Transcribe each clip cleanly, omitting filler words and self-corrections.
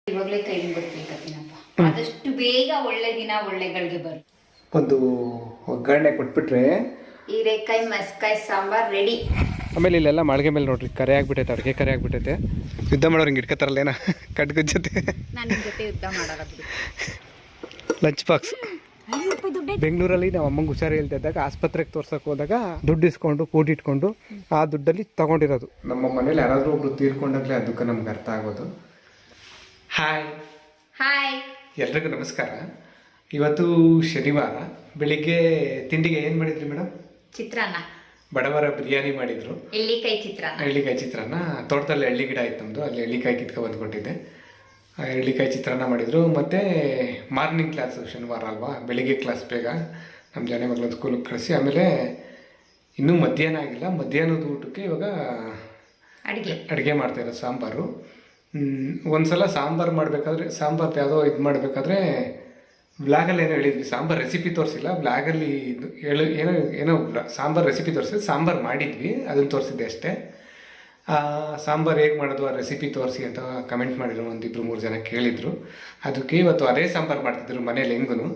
ಇವಾಗಲೇ ಕೈಲಿ ಗೊತ್ತಿಲ್ಲಪ್ಪ. ಆದಷ್ಟು ಬೇಗ ಒಳ್ಳೆ ದಿನ ಒಳ್ಳೆಗಳಿಗೆ ಬರು. ಒಂದು ಒಗ್ಗರಣೆ ಕೊಟ್ಬಿಟ್ರೆ ಹೀರೆಕಾಯಿ ಮಸ್ಕಾಯಿ ಸಾಂಬಾರ್ ರೆಡಿ. ಆಮೇಲೆ ಇಲ್ಲೆಲ್ಲ ಮಾಳಿಗೆ ಮೇಲೆ ನೋಡ್ರಿ ಕರೆ ಆಗ್ಬಿಟ್ಟೈತೆ, ಅಡುಗೆ ಕರೆ ಆಗ್ಬಿಟ್ಟೈತೆ. ಯುದ್ಧ ಮಾಡೋರು ಹಿಂಗೆ ಇಟ್ಕೋತಾರಲ್ಲ ಏನೋ ಕಟ್ಗದ ಜೊತೆ. ನಾನು ನಿಮ್ಮ ಜೊತೆ ಯುದ್ಧ ಮಾಡಲ್ಲ. ಲಂಚ್ ಬಾಕ್ಸ್ ಬೆಂಗಳೂರಲ್ಲಿ ನಾವು ಅಮ್ಮಂಗೆ ಹುಷಾರು ಹೇಳ್ತಾ ಇದ್ದಾಗ ಆಸ್ಪತ್ರೆಗೆ ತೋರ್ಸಕ್ಕೆ ಹೋದಾಗ ದುಡ್ಡು ಇಸ್ಕೊಂಡು ಕೂಡಿಟ್ಕೊಂಡು ಆ ದುಡ್ಡಲ್ಲಿ ತಗೊಂಡಿರೋದು. ನಮ್ಮ ಮನೇಲಿ ಯಾರಾದರೂ ಒಬ್ರು ತೀರ್ಕೊಂಡಾಗಲೇ ಅದಕ್ಕೆ ನಮ್ಗೆ ಅರ್ಥ ಆಗೋದು. ಹಾಯ್ ಹಾಯ್ ಎಲ್ರಿಗೂ ನಮಸ್ಕಾರ. ಇವತ್ತು ಶನಿವಾರ ಬೆಳಿಗ್ಗೆ ತಿಂಡಿಗೆ ಏನು ಮಾಡಿದ್ರಿ ಮೇಡಮ್? ಚಿತ್ರಾನ್ನ, ಬಡವರ ಬಿರಿಯಾನಿ ಮಾಡಿದ್ರು. ಎಳ್ಳಿಕಾಯಿ ಚಿತ್ರಾನ್ನ. ಎಳ್ಳಿಕಾಯಿ ಚಿತ್ರಾನ್ನ. ತೋಟದಲ್ಲಿ ಎಳ್ಳಿ ಗಿಡ ಇತ್ತು ನಮ್ಮದು, ಅಲ್ಲಿ ಎಳ್ಳಿಕಾಯಿ ಕಿತ್ಕೊ ಬಂದ್ಕೊಟ್ಟಿದ್ದೆ. ಎಳ್ಳಿಕಾಯಿ ಚಿತ್ರಾನ್ನ ಮಾಡಿದರು. ಮತ್ತು ಮಾರ್ನಿಂಗ್ ಕ್ಲಾಸು ಶನಿವಾರ ಅಲ್ವಾ, ಬೆಳಿಗ್ಗೆ ಕ್ಲಾಸ್ ಬೇಗ ನಮ್ಮ ಜನ ಮಗಳನ್ನ ಸ್ಕೂಲಿಗೆ ಕಳಿಸಿ ಆಮೇಲೆ ಇನ್ನೂ ಮಧ್ಯಾಹ್ನ ಆಗಿಲ್ಲ. ಮಧ್ಯಾಹ್ನದ ಊಟಕ್ಕೆ ಇವಾಗ ಅಡುಗೆ ಮಾಡ್ತಾಯಿರೋ ಸಾಂಬಾರು. ಒಂದು ಸಲ ಸಾಂಬಾರು ಮಾಡಬೇಕಾದ್ರೆ ಸಾಂಬಾರು ಯಾವುದೋ ಇದು ಮಾಡಬೇಕಾದ್ರೆ ಬ್ಲಾಗಲ್ಲಿ ಏನೋ ಹೇಳಿದ್ವಿ, ಸಾಂಬಾರು ರೆಸಿಪಿ ತೋರಿಸಿಲ್ಲ. ಬ್ಲಾಗಲ್ಲಿ ಇದು ಏನೋ ಸಾಂಬಾರು ರೆಸಿಪಿ ತೋರಿಸಿದ್ವಿ, ಸಾಂಬಾರು ಮಾಡಿದ್ವಿ, ಅದನ್ನು ತೋರಿಸಿದ್ದೆ ಅಷ್ಟೇ. ಸಾಂಬಾರು ಹೇಗೆ ಮಾಡೋದು ಆ ರೆಸಿಪಿ ತೋರಿಸಿ ಅಂತ ಕಮೆಂಟ್ ಮಾಡಿದ್ರು, ಒಂದಿಬ್ಬರು ಮೂರು ಜನ ಕೇಳಿದರು. ಅದಕ್ಕೆ ಇವತ್ತು ಅದೇ ಸಾಂಬಾರು ಮಾಡ್ತಿದ್ರು ಮನೇಲಿ ಹೆಂಗೂ.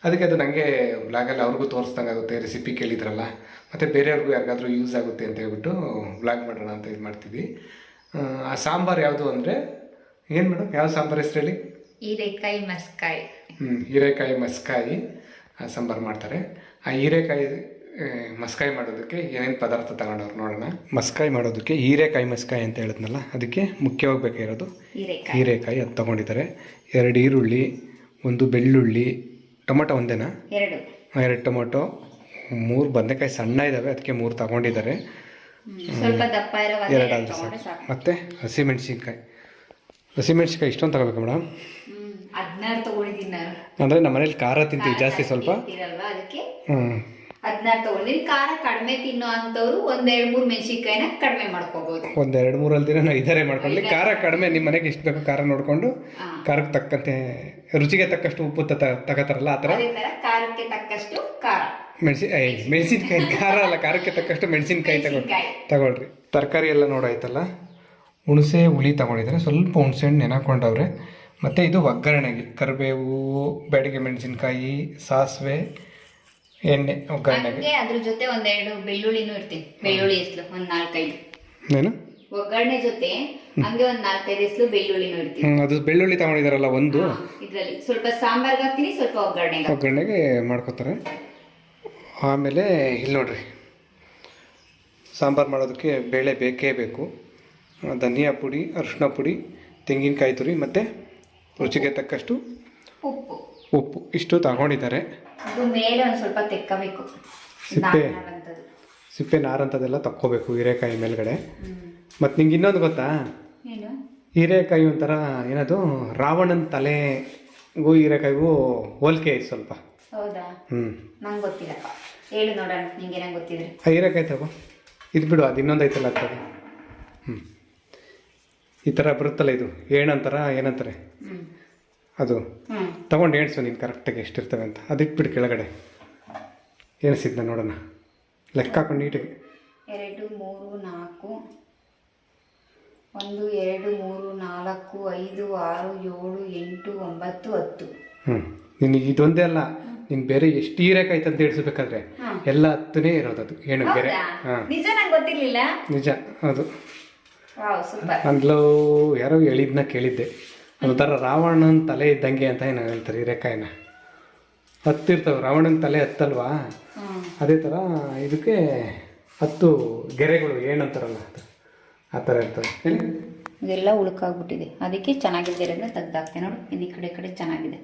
ಅದಕ್ಕೆ ಅದು ನನಗೆ ಬ್ಲಾಗಲ್ಲಿ ಅವ್ರಿಗೂ ತೋರಿಸ್ದಂಗೆ ಆಗುತ್ತೆ, ರೆಸಿಪಿ ಕೇಳಿದ್ರಲ್ಲ, ಮತ್ತು ಬೇರೆಯವ್ರಿಗೂ ಯಾರಿಗಾದ್ರೂ ಯೂಸ್ ಆಗುತ್ತೆ ಅಂತ ಹೇಳ್ಬಿಟ್ಟು ಬ್ಲಾಗ್ ಮಾಡೋಣ ಅಂತ ಇದು ಮಾಡ್ತಿದ್ವಿ. ಆ ಸಾಂಬಾರು ಯಾವುದು ಅಂದರೆ ಏನು ಮೇಡಮ್, ಯಾವ ಸಾಂಬಾರು ಹೆಸರು ಹೇಳಿ? ಹೀರೆಕಾಯಿ ಮಸ್ಕಾಯಿ. ಹೀರೆಕಾಯಿ ಮಸ್ಕಾಯಿ ಸಾಂಬಾರು ಮಾಡ್ತಾರೆ. ಆ ಹೀರೆಕಾಯಿ ಮಸ್ಕಾಯಿ ಮಾಡೋದಕ್ಕೆ ಏನೇನು ಪದಾರ್ಥ ತಗೊಂಡವ್ರು ನೋಡೋಣ. ಮಸ್ಕಾಯಿ ಮಾಡೋದಕ್ಕೆ ಹೀರೆಕಾಯಿ ಮಸ್ಕಾಯಿ ಅಂತ ಹೇಳಿದ್ನಲ್ಲ, ಅದಕ್ಕೆ ಮುಖ್ಯವಾಗಿ ಬೇಕಾಗಿರೋದು ಹೀರೆಕಾಯಿ. ಅದು ತೊಗೊಂಡಿದ್ದಾರೆ. 2 ಈರುಳ್ಳಿ, 1 ಬೆಳ್ಳುಳ್ಳಿ, ಟೊಮೊಟೊ ಒಂದೇನಾ? 2 ಟೊಮೊಟೊ, 3 ಬದನೆಕಾಯಿ ಸಣ್ಣ ಇದ್ದಾವೆ, ಅದಕ್ಕೆ 3 ತಗೊಂಡಿದ್ದಾರೆ. ಸ್ವಲ್ಪ ದಪ್ಪ ಇರೋ 2 ಮತ್ತು ಹಸಿಮೆಣ್ಸಿನ್ಕಾಯಿ. ಹಸಿಮೆಣ್ಸಿನ್ಕಾಯಿ ಇಷ್ಟೊಂದು ತಗೋಬೇಕು ಮೇಡಮ್? 16 ತಗೊಂಡಿದ್ದೀನಿ ನಾನು. ಅಂದರೆ ನಮ್ಮ ಮನೇಲಿ ಖಾರ ತಿಂತೀವಿ ಜಾಸ್ತಿ ಸ್ವಲ್ಪ. ಅದಕ್ಕೆ 16 ತಗೊಂಡಿದ್ದೀನಿ. ಖಾರ ಕಡಿಮೆ ತಿನ್ನೋ ಅಂಥವ್ರು 1-2-3 ಮೆಣಸಿನ್ಕಾಯಿನ ಕಡಿಮೆ ಮಾಡ್ಕೋಬಹುದು. 1-2-3 ಅಲ್ದಿರ ನಾವು ಇದಾರೆ ಮಾಡ್ಕೊಳ್ಳಿ. ಖಾರ ಕಡಿಮೆ ನಿಮ್ಮ ಮನೆಗೆ ಎಷ್ಟು ಬೇಕೋ ಖಾರ ನೋಡಿಕೊಂಡು ಖಾರಕ್ಕೆ ತಕ್ಕಂತೆ ರುಚಿಗೆ ತಕ್ಕಷ್ಟು ಉಪ್ಪು ತಗೋತಾರಲ್ಲ ಆ ಥರ. ಖಾರಕ್ಕೆ ತಕ್ಕಷ್ಟು ಖಾರ. ಮೆಣಸಿನ್ಕಾಯಿ ಖಾರ ಅಲ್ಲ, ಖಾರಕ್ಕೆ ತಕ್ಕಷ್ಟು ಮೆಣಸಿನ್ಕಾಯಿ ತಗೊಳ್ರಿ. ತರಕಾರಿ ಎಲ್ಲ ನೋಡಾಯ್ತಲ್ಲ. ಹುಣಸೆ ಹುಳಿ ತಗೊಂಡಿದ್ದಾರೆ, ಸ್ವಲ್ಪ ಹುಣಸೆ ಹಣ್ಣು ನೆನಾಕೊಂಡವ್ರೆ. ಮತ್ತು ಇದು ಒಗ್ಗರಣೆಗೆ ಕರಿಬೇವು, ಬ್ಯಾಡಿಗೆ ಮೆಣಸಿನ್ಕಾಯಿ, ಸಾಸಿವೆ, ಎಣ್ಣೆ ಒಗ್ಗರಣೆಗೆ. ಅದ್ರ ಜೊತೆ 1-2 ಬೆಳ್ಳುಳ್ಳಿನೂ ಇರ್ತೀವಿ. ಬೆಳ್ಳುಳ್ಳಿ ಎಸ್ಲು 4-5 ಏನು ಒಗ್ಗರಣೆ ಜೊತೆ ಹಂಗೆ 4-5 ಎಸ್ಲು ಬೆಳ್ಳುಳ್ಳಿನೂ ಇರ್ತೀವಿ. ಅದು ಬೆಳ್ಳುಳ್ಳಿ ತಗೊಂಡಿದಾರಲ್ಲ ಒಂದು, ಇದರಲ್ಲಿ ಸ್ವಲ್ಪ ಸಾಂಬಾರ್ಗೆ ಹಾಕ್ತೀನಿ, ಸ್ವಲ್ಪ ಒಗ್ಗರಣೆಗೆ ಮಾಡ್ಕೋತಾರೆ. ಆಮೇಲೆ ಇಲ್ಲಿ ನೋಡ್ರಿ, ಸಾಂಬಾರು ಮಾಡೋದಕ್ಕೆ ಬೇಳೆ ಬೇಕೇ ಬೇಕು. ಧನಿಯಾ ಪುಡಿ, ಅರಿಶಿನ ಪುಡಿ, ತೆಂಗಿನಕಾಯಿ ತುರಿ ಮತ್ತು ರುಚಿಗೆ ತಕ್ಕಷ್ಟು ಉಪ್ಪು ಇಷ್ಟು ತಗೊಂಡಿದ್ದಾರೆ. ಮೇಲೆ ಒಂದು ಸ್ವಲ್ಪ ತೆಕ್ಕಬೇಕು, ಸಿಪ್ಪೆ ನಾರಂಥದ್ದೆಲ್ಲ ತಕ್ಕೋಬೇಕು ಹೀರೆಕಾಯಿ ಮೇಲ್ಗಡೆ. ಮತ್ತು ನಿಂಗೆ ಇನ್ನೊಂದು ಗೊತ್ತಾ, ಹೀರೆಕಾಯಿ ಒಂಥರ ಏನದು ರಾವಣನ ತಲೆಗೂ ಹೀರೆಕಾಯಿಗೂ ಹೋಲಿಕೆ ಐತೆ ಸ್ವಲ್ಪ. ಹೌದಾ? ನಂಗೆ ಗೊತ್ತಿಲ್ಲಪ್ಪ, ಹೇಳು ನೋಡೋಣ. ನಿಂಗೆ ಏನಂಗೆ ಗೊತ್ತಿದ್ರೆ ಹೀರೆಕಾಯಿ ತಗೋ, ಇದು ಬಿಡು, ಅದು ಇನ್ನೊಂದು ಐತಲ್ಲ ಅದು. ಈ ಥರ ಬರುತ್ತಲ್ಲ, ಇದು ಏನಂತಾರ ಏನಂತಾರೆ ಅದು ತಗೊಂಡು ಎಣಿಸು ನೀನು ಕರೆಕ್ಟಾಗಿ ಎಷ್ಟಿರ್ತವೆ ಅಂತ. ಅದಿಟ್ಬಿಟ್ಟು ಕೆಳಗಡೆ ಎಣಿಸಿದ್ನ ನೋಡೋಣ, ಲೆಕ್ಕ ಹಾಕೊಂಡು ನೀಟಾಗಿ. 2 3 4 1 2 3 4 5 6 7 8 9 10. ನಿನಗೆ ಇದೊಂದೇ ಅಲ್ಲ, ನೀನು ಬೇರೆ ಎಷ್ಟು ಹೀರೆಕಾಯಿ ಅಂತ ಎಣಿಸ್ಬೇಕಾದ್ರೆ ಎಲ್ಲ 10ನೇ ಇರೋದು. ಅದು ಏನು ಬೇರೆ? ನಿಜ, ನಂಗೆ ಗೊತ್ತಿರಲಿಲ್ಲ. ನಿಜ ಅದು. ಅಂದ್ಲೋ ಯಾರೋ ಹೇಳಿದ್ನ ಕೇಳಿದ್ದೆ, ಒಂಥರ ರಾವಣನ ತಲೆ ಇದ್ದಂಗೆ ಅಂತ ಏನು ಹೇಳ್ತಾರೆ ಹೀರೆಕಾಯಿನ. 10 ಇರ್ತವೆ, ರಾವಣನ ತಲೆ 10 ಅಲ್ವಾ, ಅದೇ ಥರ ಇದಕ್ಕೆ 10 ಗೆರೆಗಳು ಏನಂತಾರಲ್ಲ ಅದು, ಆ ಥರ ಇರ್ತವೆ. ಇದೆಲ್ಲ ಉಳುಕಾಗ್ಬಿಟ್ಟಿದೆ, ಅದಕ್ಕೆ ಚೆನ್ನಾಗಿದ್ದಿರೋದನ್ನ ತೆಗ್ದಾಕ್ತೆ ನೋಡು. ಈ ಕಡೆ ಚೆನ್ನಾಗಿದೆ.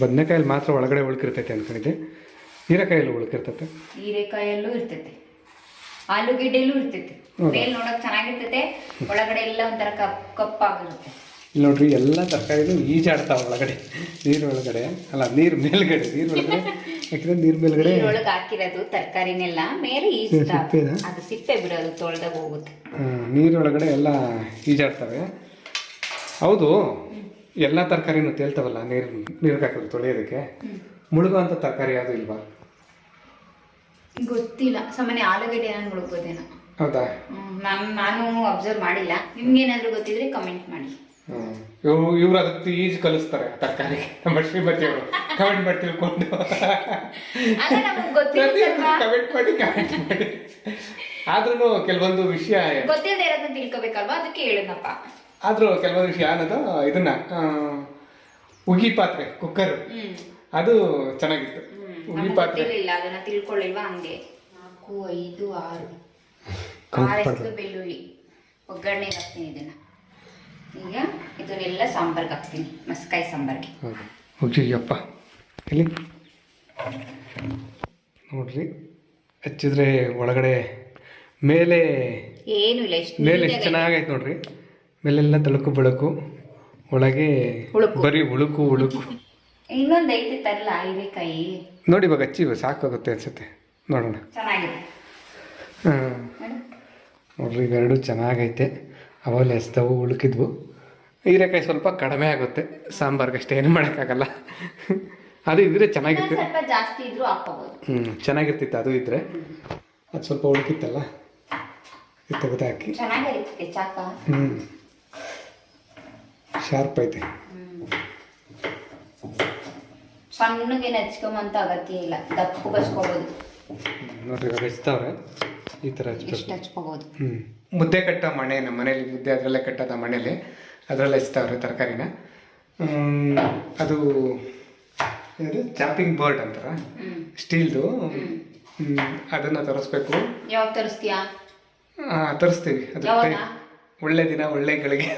ಬದನೆಕಾಯಲ್ಲಿ ಮಾತ್ರ ಒಳಗಡೆ ಉಳ್ಕಿರ್ತೈತೆ ಅಂದ್ಕೊಂಡಿದ್ದೆ, ಹೀರೆಕಾಯಲ್ಲೂ ಉಳ್ಕಿರ್ತೈತೆ. ಹೀರೆಕಾಯಲ್ಲೂ ಇರ್ತೈತೆ, ಆಲೂಗೆಡ್ಡೆಲ್ಲೂ ಇರ್ತೈತೆ. ಮೇಲೆ ನೋಡೋಕೆ ಚೆನ್ನಾಗಿರ್ತೈತೆ, ಒಳಗಡೆ ಎಲ್ಲ ಒಂಥರ ಕಪ್ಪಾಗಿರುತ್ತೆ. ಇಲ್ಲಿ ನೋಡ್ರಿ, ಎಲ್ಲ ತರಕಾರಿನೂ ಈಜಾಡ್ತಾವೆ ಒಳಗಡೆ, ನೀರು ಒಳಗಡೆ ಅಲ್ಲ, ನೀರು ಮೇಲ್ಗಡೆ. ನೀರು ಒಳಗಡೆ ಯಾಕಂದ್ರೆ ನೀರು ಮೇಲ್ಗಡೆ ಒಳಗೆ ಹಾಕಿರೋದು ತರಕಾರಿನೆಲ್ಲ ಮೇಲೆ ಈಜಾಡ್ತಾವೆ. ಅದು ಸಿಪ್ಪೆ ಬಿಡೋದು ತೊಳೆದಾಗ ಹೋಗುತ್ತೆ. ನೀರೊಳಗಡೆ ಎಲ್ಲ ಈಜಾಡ್ತವೆ. ಹೌದು, ಎಲ್ಲ ತರಕಾರಿನೂ ತೇಲ್ತಾವಲ್ಲ ನೀರಿಗೆ ಹಾಕಿದ್ರು ತೊಳೆಯೋದಕ್ಕೆ. ಮುಳುಗೋ ಅಂಥ ತರಕಾರಿ ಯಾವುದು ಇಲ್ವಾ? ಗೊತ್ತಿಲ್ಲ. ಸಾಮಾನ್ಯ ಆಲೂಗಡ್ಡೆ ನಾನು ಮುಳುಗೋದೇನೋ. ಹೌದಾ? ನಾನು ಅಬ್ಸರ್ವ್ ಮಾಡಿಲ್ಲ. ನಿಮ್ಗೇನಾದ್ರೂ ಗೊತ್ತಿದ್ರೆ ಕಮೆಂಟ್ ಮಾಡಿ. ಇವ್ರು ಅದಕ್ಕೆ ಈಜು ಕಲಿಸ್ತಾರೆ ತರಕಾರಿ. ನಮ್ಮ ಶ್ರೀಮತಿ ಅವರು ಕಮೆಂಟ್ ಮಾಡಿ ತಿಳ್ಕೊಂಡು ಕಮೆಂಟ್ ಮಾಡಿ. ಆದ್ರೂ ಕೆಲವೊಂದು ವಿಷಯ ಗೊತ್ತಿಲ್ಲದೆ ಇರೋದನ್ನ ತಿಳ್ಕೊಬೇಕಲ್ವಾ, ಅದಕ್ಕೆ ಹೇಳೋಣಪ್ಪ. ಆದ್ರೂ ಕೆಲವೊಂದು ವಿಷಯ ಅನ್ನೋದು ಇದನ್ನ ಉಗಿ ಪಾತ್ರೆ ಕುಕ್ಕರ್ ಅದು ಚೆನ್ನಾಗಿತ್ತು. ಉಗಿ ಪಾತ್ರೆ ಇಲ್ಲ, ಅದನ್ನ ತಿಳ್ಕೊಳ್ಳಿಲ್ವಾ ಹಂಗೆ. 4, 5, 6 ಬೆಳ್ಳುಳ್ಳಿ ಒಗ್ಗರಣೆಗೆ ಹಾಕ್ತೀನಿ. ಇದನ್ನ ಈಗ ಇದನ್ನೆಲ್ಲ ಸಾಂಬಾರ್ಗೆ ಹಾಕ್ತೀನಿ, ಮಸ್ಕಾಯಿ ಸಾಂಬಾರ್ಗೆ. ಹೋಗಿಯಪ್ಪ ಇಲ್ಲಿ ನೋಡ್ರಿ, ಹಚ್ಚಿದ್ರೆ ಒಳಗಡೆ ಮೇಲೆ ಏನು ಇಲ್ಲ, ಮೇಲೆ ಎಷ್ಟು ಚೆನ್ನಾಗೈತೆ ನೋಡ್ರಿ. ಮೇಲೆಲ್ಲ ತಳುಕು ಬೆಳಕು, ಒಳಗೆ ಬರೀ ಉಳುಕು. ಇನ್ನೊಂದು ಐತೆ ತರಲ್ಲ ಹೀರೆಕಾಯಿ. ನೋಡಿ ಇವಾಗ ಹಚ್ಚಿ ಸಾಕಾಗುತ್ತೆ ಅನ್ಸುತ್ತೆ, ನೋಡೋಣ. ಚೆನ್ನಾಗಿದೆ. ನೋಡ್ರಿ ಇವೆರಡು ಚೆನ್ನಾಗೈತೆ. ಅವಾಗಲೇ ಎಸ್ತವು ಉಳುಕಿದ್ವು. ಹೀರೆಕಾಯಿ ಸ್ವಲ್ಪ ಕಡಿಮೆ ಆಗುತ್ತೆ ಸಾಂಬಾರ್ಗೆ, ಅಷ್ಟೇ ಏನು ಮಾಡೋಕ್ಕಾಗಲ್ಲ. ಅದು ಇದ್ರೆ ಚೆನ್ನಾಗಿತ್ತು, ಸ್ವಲ್ಪ ಜಾಸ್ತಿ ಇದ್ರೂ ಹಾಕೋಬಹುದು. ಚೆನ್ನಾಗಿರ್ತಿತ್ತು. ಅದು ಇದ್ರೆ ಅದು ಸ್ವಲ್ಪ ಉಳುಕಿತ್ತಲ್ಲ, ಇದು ತೆಗೆದು ಹಾಕಿ ಚೆನ್ನಾಗಿರುತ್ತೆ. ಚಾಕ ಶಾರ್ಪ್ ಐತೆ. ಸಣ್ಣಗೆ ಹಚ್ಕೊಂಬಂತ ಅಗತ್ಯ ಇಲ್ಲ, ದಪ್ಪಗೆ ಹಚ್ಕೋಬಹುದು. ನೋಡ್ರಿ ಇವಾಗ ಹಚ್ತಾವ್ರೆ, ಈ ಥರ ಹಚ್ಕೋಬಹುದು. ಮುದ್ದೆ ಕಟ್ಟ ಮಣೆ, ನಮ್ಮ ಮನೇಲಿ ಮುದ್ದೆ ಅದರಲ್ಲೇ ಕಟ್ಟೋದ ಮನೇಲಿ, ಅದರಲ್ಲೇ ಹಚ್ತಾವ್ರೆ ತರಕಾರಿನ. ಅದು ಇದು ಚಾಪಿಂಗ್ ಬೋರ್ಡ್ ಅಂತಾರ, ಸ್ಟೀಲ್ದು. ಅದನ್ನು ತರಿಸ್ಬೇಕು. ಯಾವಾಗ ತರಿಸ್ತೀಯಾ? ತರಿಸ್ತೀವಿ. ಅದು ಒಳ್ಳೆ ದಿನ ಒಳ್ಳೆ ಗಳಿಗೆ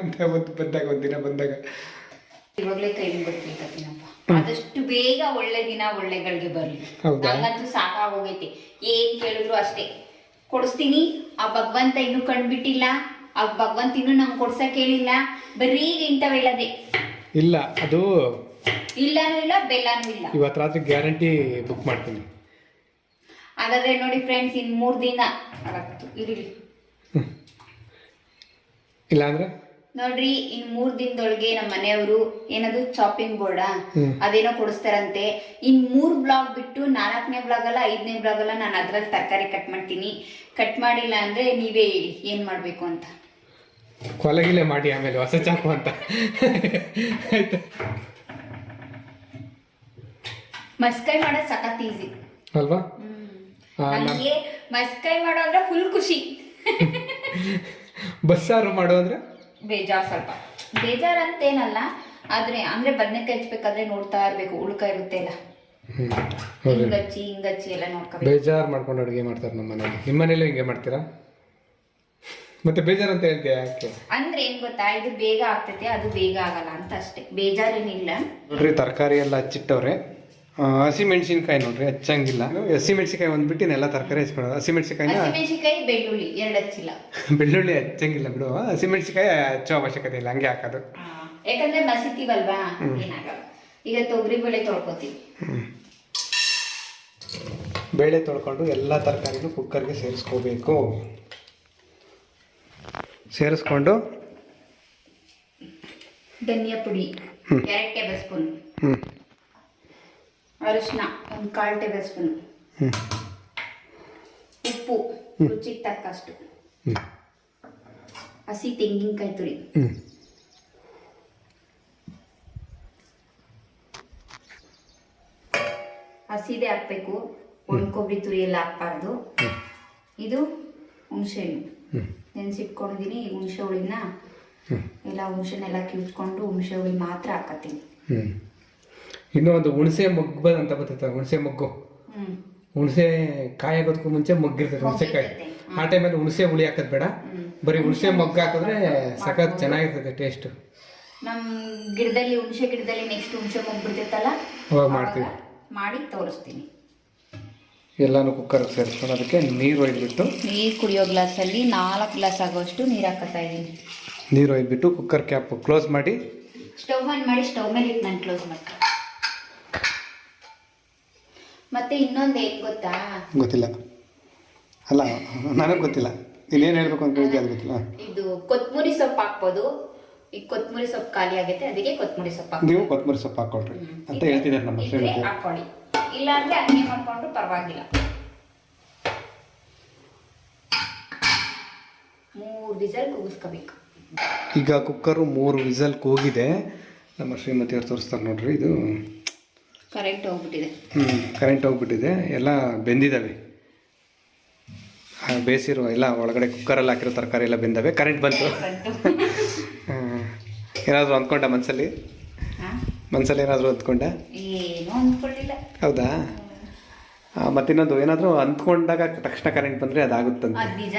ಅಂತ ಒಂದ್ ದಿನ ಬಂದಾಗ ಇವಾಗಲೇ ಕೈ ಮುಗಿಸ್ಬೇಕಪ್ಪ. ಆದಷ್ಟು ಬೇಗ ಒಳ್ಳೆ ದಿನ ಒಳ್ಳೆಗಳಿಗೆ ಬರ್ಲಿ. ನಂಗಂತೂ ಸಾಕಾಗೋಗೈತೆ. ಏನ್ ಕೇಳಿದ್ರು ಅಷ್ಟೇ ಕೊಡಿಸ್ತೀನಿ. ಆ ಭಗವಂತ ಇನ್ನೂ ಕಂಡ್ಬಿಟ್ಟಿಲ್ಲ, ಆ ಭಗವಂತ ಇನ್ನೂ ನಂಗೆ ಕೊಡ್ಸಕ್ ಹೇಳಿಲ್ಲ. ಬರೀ ಇಂಥವ್ ಹೇಳದೆ ಇಲ್ಲ, ಅದು ಇಲ್ಲಾನು ಇಲ್ಲ ಬೆಲ್ಲಾನು ಇಲ್ಲ. ಇವತ್ತು ರಾತ್ರಿ ಗ್ಯಾರಂಟಿ ಬುಕ್ ಮಾಡ್ತೀನಿ. ಹಾಗಾದ್ರೆ ನೋಡಿ ಫ್ರೆಂಡ್ಸ್, ಇನ್ 3 ದಿನ ಇರಲಿ. ಇಲ್ಲ ಅಂದ್ರೆ ನೋಡ್ರಿ, ಇನ್ 3 ದಿನದೊಳಗೆ ನಮ್ಮ ಮನೆಯವರು ಏನದು ಚಾಪಿಂಗ್ ಬೋರ್ಡ್ ಅದೇನೋ ಕೊಡಿಸ್ತಾರಂತೆ. ಇನ್ 3 ಬ್ಲಾಗ್ ಬಿಟ್ಟು 4ನೇ ಬ್ಲಾಗ್ ಅಲ್ಲ 5ನೇ ಬ್ಲಾಗ್ ಅಲ್ಲ ನಾನು ಅದ್ರಲ್ಲಿ ತರಕಾರಿ ಕಟ್ ಮಾಡ್ತೀನಿ. ಕಟ್ ಮಾಡಿಲ್ಲ ಅಂದ್ರೆ ನೀವೇ ಹೇಳಿ ಏನ್ ಮಾಡ್ಬೇಕು ಅಂತ. ಕೊಲಗಿಲೆ ಮಾಡಿ ಆಮೇಲೆ ಹೊಸ ಚಾಕು ಅಂತ. ಆಯ್ತಾ? ಮಸ್ಕಾಯಿ ಮಾಡೋದು ಸಖತ್ ಈಸಿ ಅಲ್ವಾ? ನನಗೆ ಮಸ್ಕಾಯಿ ಮಾಡೋ ಅಂದ್ರೆ ಫುಲ್ ಖುಷಿ. ಬಸ್ಸಾರು ಮಾಡೋ ಅಂದ್ರೆ ಬೇಜಾರ್, ಸ್ವಲ್ಪ ಬೇಜಾರ್ ಅಂತೇನಲ್ಲ. ಆದ್ರೆ ಅಂದ್ರೆ ಬದನೆಕಾಯಿ ಹಚ್ಬೇಕಾದ್ರೆ ನೋಡ್ತಾ ಇರ್ಬೇಕು, ಉಳ್ಕ ಇರುತ್ತೆ ಇಲ್ಲ, ಹಿಂಗಚ್ಚಿ ಎಲ್ಲ ನೋಡ್ಕೋಬೇಕು. ಬೇಜಾರ್ ಮಾಡ್ಕೊಂಡು ಅಡುಗೆ ಮಾಡ್ತಾರೆ ನಮ್ಮ ಮನೇಲಿ. ನಿಮ್ಮ ಮನೇಲಿ ಹಿಂಗೆ ಮಾಡ್ತೀರಾ? ಮತ್ತೆ ಬೇಜಾರ್ ಅಂತ ಹೇಳ್ತೀಯ ಯಾಕೆ? ಅಂದ್ರೆ ಏನ್ ಗೊತ್ತಾ, ಇದು ಬೇಗ ಆಗ್ತೈತೆ, ಅದು ಬೇಗ ಆಗಲ್ಲ ಅಂತ ಅಷ್ಟೇ, ಬೇಜಾರೇನಿಲ್ಲ. ನೋಡ್ರಿ ತರಕಾರಿ ಎಲ್ಲ ಹಚ್ಚಿಟ್ಟವ್ರೆ. ಹಸಿ ಮೆಣಸಿನ್ಕಾಯಿ ನೋಡ್ರಿ ಹಚ್ಚಂಗಿಲ್ಲ. ಹಸಿ ಮೆಣಸಿನ್ಕಾಯಿ ಒಂದ್ಬಿಟ್ಟು ಎಲ್ಲ ತರಕಾರಿ ಹಚ್ಕೊಳ್ಳೋದು. ಹಸಿ ಮೆಣಸಿನ್ಕಾಯಿ ಬೆಳ್ಳುಳ್ಳಿ 2 ಹಚ್ಚಿಲ್ಲ. ಬೆಳ್ಳುಳ್ಳಿ ಹಚ್ಚಂಗಿಲ್ಲ ಬಿಡು. ಹಸಿ ಮೆಣಸಿನ್ಕಾಯಿ ಹಚ್ಚೋ ಅವಶ್ಯಕತೆ ಇಲ್ಲ, ಹಂಗೆ ಹಾಕೋದು. ಯಾಕಂದ್ರೆ ಮಸಿತೀವಲ್ವಾ, ಏನಾಗಲ್ಲ. ಈಗ ತೊಗರಿ ಬೇಳೆ ತೊಳ್ಕೊತೀವಿ. ಬೇಳೆ ತೊಳ್ಕೊಂಡು ಎಲ್ಲ ತರಕಾರಿನೂ ಕುಕ್ಕರ್ಗೆ ಸೇರಿಸ್ಕೋಬೇಕು. ಸೇರಿಸ್ಕೊಂಡು ಧನಿಯಾ ಪುಡಿ 2 ಟೇಬಲ್ ಸ್ಪೂನ್, ಅರಿಶಿನ 1/4 ಟೇಬಲ್ ಸ್ಪೂನ್, ಉಪ್ಪು ರುಚಿಗೆ ತಕ್ಕಷ್ಟು, ಹಸಿ ತೆಂಗಿನಕಾಯಿ ತುರಿ, ಹಸಿದೆ ಹಾಕ್ಬೇಕು, ಒಣ ಕೊಬ್ಬರಿ ತುರಿ ಎಲ್ಲ ಹಾಕ್ಬಾರ್ದು. ಇದು ಹುಣಸೆ ಹಣ್ಣು ನೆನೆಸಿಟ್ಕೊಂಡಿದ್ದೀನಿ. ಈ ಹುಣಸೆ ಹುಳಿನ ಎಲ್ಲ ಹುಣಸೆನೆಲ್ಲ ಕಿವುಚ್ಕೊಂಡು ಹುಣಸೆ ಹುಳಿ ಮಾತ್ರ ಹಾಕತ್ತೀನಿ. ಇನ್ನೂ ಒಂದು ಹುಣಸೆ ಮೊಗ್ಗು ಅಂತ ಬರ್ತೈತೆ. ಹುಣಸೆ ಮೊಗ್ಗು, ಹುಣಸೆ ಕಾಯಿ ಆಗೋದಕ್ಕೂ ಮುಂಚೆ ಮೊಗ್ಗಿರ್ತೈತೆ ಹುಣಸೆಕಾಯಿ. ಆ ಟೈಮಲ್ಲಿ ಹುಣಸೆ ಹುಳಿ ಹಾಕೋದು ಬೇಡ, ಬರೀ ಹುಣಸೆ ಮೊಗ್ಗು ಹಾಕಿದ್ರೆ ಸಖತ್ ಚೆನ್ನಾಗಿರ್ತದೆ ಟೇಸ್ಟ್. ನಮ್ಮ ಗಿಡದಲ್ಲಿ ಹುಣಸೆ ಗಿಡದಲ್ಲಿ ನೆಕ್ಸ್ಟ್ ಹುಣಸೆ ಮೊಗ್ಗು ಬಿಡ್ತೈತಲ್ಲ, ಅವಾಗ ಮಾಡ್ತೀವಿ, ಮಾಡಿ ತೋರಿಸ್ತೀನಿ. ಎಲ್ಲಾನು ಕುಕ್ಕರ್ಗೆ ಸೇರಿಸ್ಕೊಂಡು ಅದಕ್ಕೆ ನೀರು ಒಯ್ದ್ಬಿಟ್ಟು, ನೀರು ಕುಡಿಯೋ ಗ್ಲಾಸಲ್ಲಿ 4 ಗ್ಲಾಸ್ ಆಗೋಷ್ಟು ನೀರು ಹಾಕ್ತಾ ಇದ್ದೀನಿ. ನೀರು ಒಯ್ದ್ಬಿಟ್ಟು ಕುಕ್ಕರ್ ಕ್ಯಾಪ್ ಕ್ಲೋಸ್ ಮಾಡಿ ಸ್ಟವ್ ಆನ್ ಮಾಡಿ ಸ್ಟವ್ ಮೇಲೆ ಇಟ್ಟು ನಾನು ಕ್ಲೋಸ್ ಮಾಡ್ತೀನಿ. ಮತ್ತೆ ಇನ್ನೊಂದು ಏನು ಗೊತ್ತಾ? ಗೊತ್ತಿಲ್ಲ ಅಲ್ಲ, ನನಗೆ ಗೊತ್ತಿಲ್ಲ. ನೀನೇನು ಹೇಳ್ಬೇಕು ಅಂತ ಹೇಳಿದ್ದೆ ಅದು ಗೊತ್ತಿಲ್ಲ. ಇದು ಕೊತ್ತಂಬರಿ ಸೊಪ್ಪು ಹಾಕ್ಬೋದು. ಈಗ ಕೊತ್ತಂಬರಿ ಸೊಪ್ಪು ಖಾಲಿ ಆಗೈತೆ, ಅದಕ್ಕೆ ಕೊತ್ತಂಬರಿ ಸೊಪ್ಪು ನೀವು ಕೊತ್ತಂಬರಿ ಸೊಪ್ಪು ಹಾಕೊಳ್ರಿ ಅಂತ ಹೇಳ್ತಿದ್ದಾರೆ ನಮ್ಮ ಶ್ರೀಮತಿ. ಹಾಕೊಳ್ಳಿ, ಇಲ್ಲ ಅಂದ್ರೆ ಹಂಗೆ ಮಾಡ್ಕೊಂಡ್ರು ಪರವಾಗಿಲ್ಲ. 3 ವಿಸಲ್ ಕೂಗಿಸ್ಕೋಬೇಕು. ಈಗ ಕುಕ್ಕರು 3 ವಿಸಲ್ ಕೂಗಿದೆ. ನಮ್ಮ ಶ್ರೀಮತಿಯವ್ರು ತೋರಿಸ್ತಾರೆ ನೋಡ್ರಿ. ಇದು ಕರೆಂಟ್ ಹೋಗ್ಬಿಟ್ಟಿದೆ. ಕರೆಂಟ್ ಹೋಗ್ಬಿಟ್ಟಿದೆ. ಎಲ್ಲ ಬೆಂದಿದ್ದಾವೆ, ಬೇಯಿಸಿರೋ ಎಲ್ಲ ಒಳಗಡೆ ಕುಕ್ಕರಲ್ಲಿ ಹಾಕಿರೋ ತರಕಾರಿ ಎಲ್ಲ ಬೆಂದವೆ. ಕರೆಂಟ್ ಬಂತು. ಏನಾದರೂ ಅಂದ್ಕೊಂಡ ಮನಸ್ಸಲ್ಲಿ ಏನಾದರೂ ಅಂದ್ಕೊಂಡ? ಏನೂ ಅಂದ್ಕೊಳ್ಳಿಲ್ಲ. ಹೌದಾ? ಮತ್ತಿನ್ನೊಂದು ಏನಾದರೂ ಅಂದ್ಕೊಂಡಾಗ ತಕ್ಷಣ ಕರೆಂಟ್ ಬಂದರೆ ಅದಾಗುತ್ತಂತೆ. ಅದು ನಿಜ.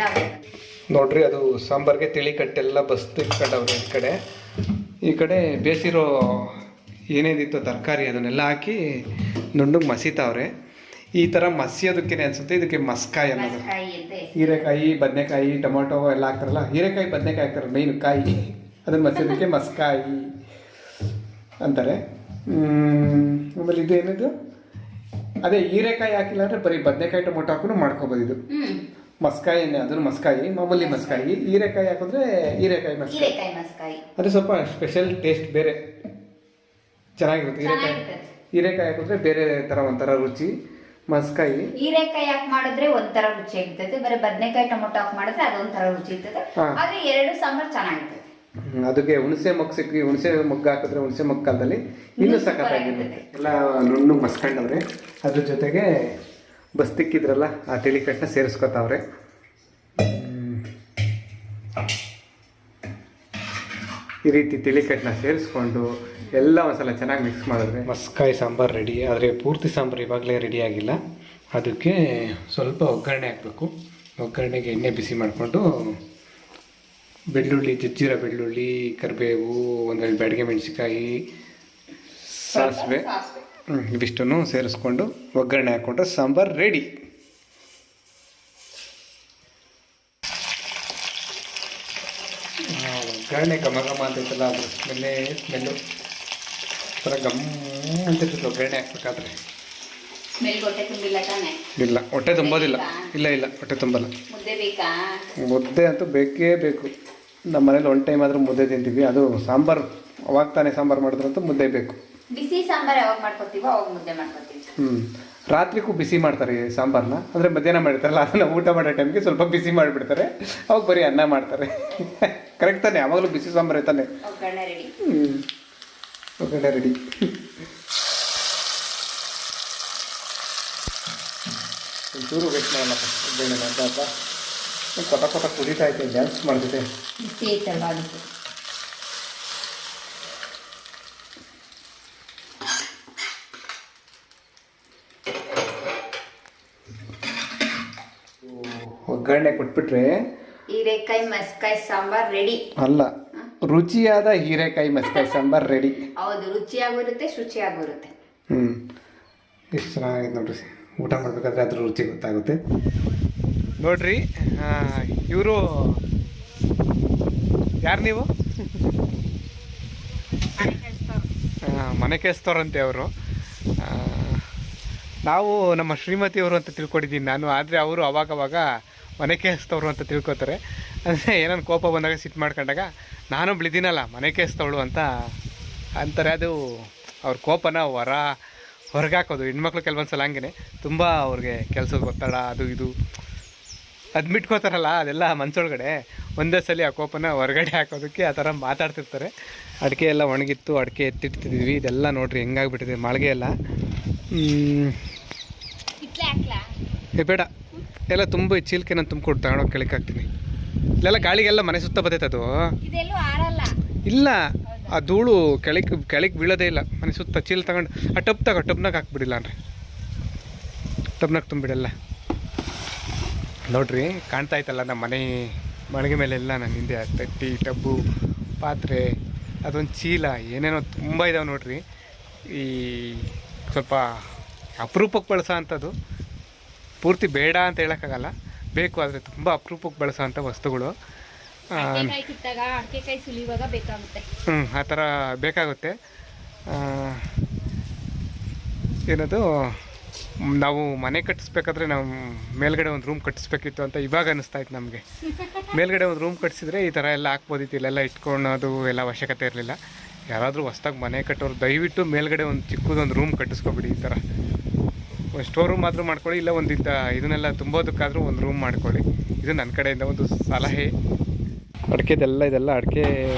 ನೋಡ್ರಿ, ಅದು ಸಾಂಬಾರಿಗೆ ತಿಳಿ ಕಟ್ಟೆಲ್ಲ ಬಸ್ತು ಇಟ್ಕೊಂಡವ್ರೆ. ಈ ಕಡೆ ಬೇಯಿಸಿರೋ ಏನೇನಿತ್ತು ತರಕಾರಿ ಅದನ್ನೆಲ್ಲ ಹಾಕಿ ನುಣ್ಣಗೆ ಮಸೀತಾವ್ರೆ. ಈ ಥರ ಮಸಿಯೋದಕ್ಕೇನೆ ಅನ್ಸುತ್ತೆ ಇದಕ್ಕೆ ಮಸ್ಕಾಯಿ ಅನ್ನೋದು. ಹೀರೆಕಾಯಿ, ಬದನೆಕಾಯಿ, ಟೊಮೊಟೊ ಎಲ್ಲ ಹಾಕ್ತಾರಲ್ಲ, ಹೀರೆಕಾಯಿ ಬದನೆಕಾಯಿ ಹಾಕ್ತಾರೆ ಮೈನ್ ಕಾಯಿ, ಅದನ್ನು ಮಸಿಯೋದಕ್ಕೆ ಮಸ್ಕಾಯಿ ಅಂತಾರೆ. ಆಮೇಲೆ ಇದೇನಿದು, ಅದೇ ಹೀರೆಕಾಯಿ ಹಾಕಿಲ್ಲ ಅಂದರೆ ಬರೀ ಬದನೆಕಾಯಿ ಟೊಮೊಟೊ ಹಾಕೂ ಮಾಡ್ಕೋಬೋದು. ಇದು ಮಸ್ಕಾಯಿ, ಅದನ್ನು ಮಸ್ಕಾಯಿ, ಮಾಮೂಲಿ ಮಸ್ಕಾಯಿ. ಹೀರೆಕಾಯಿ ಹಾಕಿದ್ರೆ ಹೀರೆಕಾಯಿ ಮಸ್ಕಾಯಿ. ಅದು ಸ್ವಲ್ಪ ಸ್ಪೆಷಲ್ ಟೇಸ್ಟ್, ಬೇರೆ ಚೆನ್ನಾಗಿರುತ್ತೆ. ಹೀರೆಕಾಯಿ ಹಾಕಿದ್ರೆ ಬೇರೆ ಥರ ಒಂಥರ ರುಚಿ. ಮಸ್ಕಾಯಿ ಹೀರೆಕಾಯಿ ಹಾಕಿ ಮಾಡಿದ್ರೆ ಒಂಥರ ರುಚಿ ಇರ್ತದೆ, ಬರೀ ಬದನೆಕಾಯಿ ಟೊಮೊಟೊ ಹಾಕಿ ಮಾಡಿದ್ರೆ ಅದೊಂಥರ ರುಚಿ ಇರ್ತದೆ. ಆದ್ರೆ ಎರಡು ಸಾಂಬಾರು ಚೆನ್ನಾಗಿರ್ತದೆ. ಅದಕ್ಕೆ ಹುಣಸೆ ಮೊಗ್ಗು ಸಿಕ್ಕಿ, ಹುಣಸೆ ಮೊಗ್ಗು ಹಾಕಿದ್ರೆ ಹುಣಸೆ ಮೊಗ್ಗು ಕಾಲದಲ್ಲಿ ಇನ್ನೂ ಸಖತ್ತಾಗಿರುತ್ತೆ. ಎಲ್ಲ ನುಣ್ಣು ಮಸ್ಕೊಂಡವ್ರೆ. ಅದ್ರ ಜೊತೆಗೆ ಬಸ್ತಿಕ್ಕಿದ್ರಲ್ಲ ಆ ತಿಳಿ ಕಟ್ಟನ್ನ ಸೇರಿಸ್ಕೊತಾವ್ರೆ. ಈ ರೀತಿ ತಿಳಿ ಕಟ್ಟನ್ನ ಸೇರಿಸ್ಕೊಂಡು ಎಲ್ಲ ಒಂದ್ಸಲ ಚೆನ್ನಾಗಿ ಮಿಕ್ಸ್ ಮಾಡಿದ್ರೆ ಮಸ್ಕಾಯಿ ಸಾಂಬಾರು ರೆಡಿ. ಆದರೆ ಪೂರ್ತಿ ಸಾಂಬಾರು ಇವಾಗಲೇ ರೆಡಿ ಆಗಿಲ್ಲ. ಅದಕ್ಕೆ ಸ್ವಲ್ಪ ಒಗ್ಗರಣೆ ಹಾಕಬೇಕು. ಒಗ್ಗರಣೆಗೆ ಎಣ್ಣೆ ಬಿಸಿ ಮಾಡಿಕೊಂಡು ಬೆಳ್ಳುಳ್ಳಿ, ಜಜ್ಜಿರೋ ಬೆಳ್ಳುಳ್ಳಿ, ಕರಿಬೇವು, ಒಂದೆರಡು ಬ್ಯಾಡಗೆ ಮೆಣಸಿಕಾಯಿ, ಸಾಸಿವೆ ಇವಿಷ್ಟನ್ನು ಸೇರಿಸ್ಕೊಂಡು ಒಗ್ಗರಣೆ ಹಾಕ್ಕೊಂಡ್ರೆ ಸಾಂಬಾರು ರೆಡಿ. ಒಗ್ಗರಣೆ ಘಮ ಘಮ ಅಂತೈತಲ್ಲ, ಅದ್ರ ಸ್ಮೆಲ್ಲು ಥರ ಗಮ್ ಅಂತೈತದೆ ಒಗ್ಗರಣೆ ಹಾಕ್ಬೇಕಾದ್ರೆ. ಇಲ್ಲ, ಹೊಟ್ಟೆ ತುಂಬೋದಿಲ್ಲ. ಇಲ್ಲ ಹೊಟ್ಟೆ ತುಂಬಲ್ಲ. ಮುದ್ದೆ ಅಂತೂ ಬೇಕೇ ಬೇಕು. ನಮ್ಮ ಮನೇಲಿ ಒನ್ ಟೈಮ್ ಆದರೂ ಮುದ್ದೆ ತಿಂತೀವಿ. ಅದು ಸಾಂಬಾರು ಅವಾಗ ತಾನೇ ಸಾಂಬಾರು ಮಾಡಿದ್ರಂತೂ ಮುದ್ದೆ ಬೇಕು. ಬಿಸಿ ಸಾಂಬಾರು ಯಾವಾಗ ಮಾಡ್ಕೊತೀವೋ ಅವಾಗ ಮುದ್ದೆ ಮಾಡ್ಕೊತೀವಿ. ರಾತ್ರಿಗೂ ಬಿಸಿ ಮಾಡ್ತಾರೆ ಸಾಂಬಾರನ್ನ. ಅಂದರೆ ಮಧ್ಯಾಹ್ನ ಮಾಡಿರ್ತಾರಲ್ಲ, ಅದನ್ನು ಊಟ ಮಾಡೋ ಟೈಮ್ಗೆ ಸ್ವಲ್ಪ ಬಿಸಿ ಮಾಡಿಬಿಡ್ತಾರೆ. ಅವಾಗ ಬರೀ ಅನ್ನ ಮಾಡ್ತಾರೆ. ಕರೆಕ್ಟ್ ತಾನೆ? ಯಾವಾಗಲೂ ಬಿಸಿ ಸಾಂಬಾರು ತಾನೆ. ಒಗ್ಗರಣೆ ರೆಡಿ. ಒಗ್ಗರಣೆ ರೆಡಿ. ಒಂಚೂರು ವೇಸ್ಟ್ ಮಾಡಲ್ಲ. ಒಗ್ಗರಣೆ ಅಂತ ಕೊಟ ಕುದೀತಾ ಐತೆ, ಡ್ಯಾನ್ಸ್ ಮಾಡ್ತಿದ್ದೆ. ಬಿಸಿ ಐತಲ್ವ ಅದಕ್ಕೆ. ಒಗ್ಗರಣೆ ಕೊಟ್ಬಿಟ್ರೆ ಹೀರೆಕಾಯಿ ಮಸ್ಕಾಯಿ ಸಾಂಬಾರ್ ರೆಡಿ. ಅಲ್ಲ, ರುಚಿಯಾದ ಹೀರೆಕಾಯಿ ಮಸ್ಕಾಯಿ ಸಾಂಬಾರ್ ರೆಡಿ. ಹೌದು, ರುಚಿಯಾಗಿರುತ್ತೆ, ಶುಚಿಯಾಗಿರುತ್ತೆ. ಎಷ್ಟು ಚೆನ್ನಾಗಿದೆ ನೋಡ್ರಿ. ಊಟ ಮಾಡಬೇಕಾದ್ರೆ ಅದ್ರ ರುಚಿ ಗೊತ್ತಾಗುತ್ತೆ ನೋಡ್ರಿ. ಇವರು ಯಾರು ನೀವು? ಮನೆ ಕೆಲಸದವ್ರಂತೆ ಅವರು. ನಾವು ನಮ್ಮ ಶ್ರೀಮತಿಯವರು ಅಂತ ತಿಳ್ಕೊಂಡಿದ್ದೀನಿ ನಾನು. ಆದರೆ ಅವರು ಅವಾಗವಾಗ ಮನೆ ಕೆಲಸದವರು ಅಂತ ತಿಳ್ಕೊತಾರೆ. ಅಂದರೆ ಏನಾರು ಕೋಪ ಬಂದಾಗ, ಸಿಟ್ಟು ಮಾಡ್ಕೊಂಡಾಗ ನಾನು ಬಿಳಿದಿನಲ್ಲ ಮನೆ ಕೆಲಸದವಳು ಅಂತ ಅಂತಾರೆ. ಅದು ಅವ್ರ ಕೋಪನ ಹೊರಗೆ ಹಾಕೋದು. ಹೆಣ್ಮಕ್ಳು ಕೆಲವೊಂದು ಸಲ ಹಂಗೆ ತುಂಬ ಅವ್ರಿಗೆ ಕೆಲಸದ ಒತ್ತಡ ಅದು ಇದು ಅದ್ಮಿಟ್ಕೋತಾರಲ್ಲ, ಅದೆಲ್ಲ ಮನಸ್ಸೊಳಗಡೆ ಒಂದೇ ಸಲ ಆ ಕೋಪನ ಹೊರಗಡೆ ಹಾಕೋದಕ್ಕೆ ಆ ಥರ ಮಾತಾಡ್ತಿರ್ತಾರೆ. ಅಡಿಕೆ ಎಲ್ಲ ಒಣಗಿತ್ತು, ಅಡಿಕೆ ಎತ್ತಿಡ್ತಿದ್ವಿ. ಇದೆಲ್ಲ ನೋಡ್ರಿ ಹೆಂಗಾಗ್ಬಿಟ್ಟಿದೆ ಮಾಳಿಗೆ ಎಲ್ಲ. ಬೇಡ, ಎಲ್ಲ ತುಂಬ ಚೀಲ್ಕೆ ನಾನು ತುಂಬಿಕೊಟ್ಟು ತಗೊಂಡೋಗಿ ಕೆಳಕ್ಕೆ ಹಾಕ್ತೀನಿ. ಇಲ್ಲೆಲ್ಲ ಗಾಳಿಗೆಲ್ಲ ಮನೆ ಸುತ್ತ ಬರ್ತೈತೆ ಅದು. ಇಲ್ಲ, ಆ ಧೂಳು ಕೆಳಗೆ ಬೀಳೋದೇ ಇಲ್ಲ. ಮನೆ ಸುತ್ತ ಚೀಲ ತಗೊಂಡು ಆ ಟಬ್ನಾಗ ಹಾಕ್ಬಿಡಿಲ್ಲ ಅಂದರೆ ಟಬ್ನಾಗ ತುಂಬಿಡಲ್ಲ. ನೋಡ್ರಿ, ಕಾಣ್ತಾ ಇತ್ತಲ್ಲ ನಮ್ಮ ಮನೆ ಮಳಿಗೆ ಮೇಲೆಲ್ಲ ನನ್ನ ಹಿಂದೆ ತಟ್ಟಿ, ಟಬ್ಬು, ಪಾತ್ರೆ, ಅದೊಂದು ಚೀಲ, ಏನೇನೋ ತುಂಬ ಇದಾವೆ ನೋಡ್ರಿ. ಈ ಸ್ವಲ್ಪ ಅಪರೂಪಕ್ಕೆ ಬಳಸೋ ಅಂಥದ್ದು. ಪೂರ್ತಿ ಬೇಡ ಅಂತ ಹೇಳೋಕ್ಕಾಗಲ್ಲ, ಬೇಕು, ಆದರೆ ತುಂಬ ಅಪರೂಪಕ್ಕೆ ಬಳಸೋ ಅಂಥ ವಸ್ತುಗಳು. ಆ ಥರ ಬೇಕಾಗುತ್ತೆ. ಏನದು, ನಾವು ಮನೆ ಕಟ್ಟಿಸ್ಬೇಕಾದ್ರೆ ನಾವು ಮೇಲ್ಗಡೆ ಒಂದು ರೂಮ್ ಕಟ್ಟಿಸ್ಬೇಕಿತ್ತು ಅಂತ ಇವಾಗ ಅನ್ನಿಸ್ತಾ ಇತ್ತು ನಮಗೆ. ಮೇಲ್ಗಡೆ ಒಂದು ರೂಮ್ ಕಟ್ಟಿಸಿದ್ರೆ ಈ ಥರ ಎಲ್ಲ ಹಾಕ್ಬೋದಿತ್ತು. ಇಲ್ಲೆಲ್ಲ ಇಟ್ಕೊಳ್ಳೋದು ಎಲ್ಲ ಅವಶ್ಯಕತೆ ಇರಲಿಲ್ಲ. ಯಾರಾದರೂ ಹೊಸ್ದಾಗಿ ಮನೆ ಕಟ್ಟೋರು ದಯವಿಟ್ಟು ಮೇಲ್ಗಡೆ ಒಂದು ಚಿಕ್ಕದೊಂದು ರೂಮ್ ಕಟ್ಟಿಸ್ಕೊಬಿಡಿ. ಈ ಥರ ಒಂದು ಸ್ಟೋರ್ ರೂಮ್ ಆದರೂ ಮಾಡ್ಕೊಳ್ಳಿ, ಇಲ್ಲ ಒಂದು ಇದನ್ನೆಲ್ಲ ತುಂಬೋದಕ್ಕಾದರೂ ಒಂದು ರೂಮ್ ಮಾಡ್ಕೊಳ್ಳಿ. ಇದು ನನ್ನ ಕಡೆಯಿಂದ ಒಂದು ಸಲಹೆ. ಅಡಿಕೆದೆಲ್ಲ ಇದೆಲ್ಲ ಅಡಿಕೆ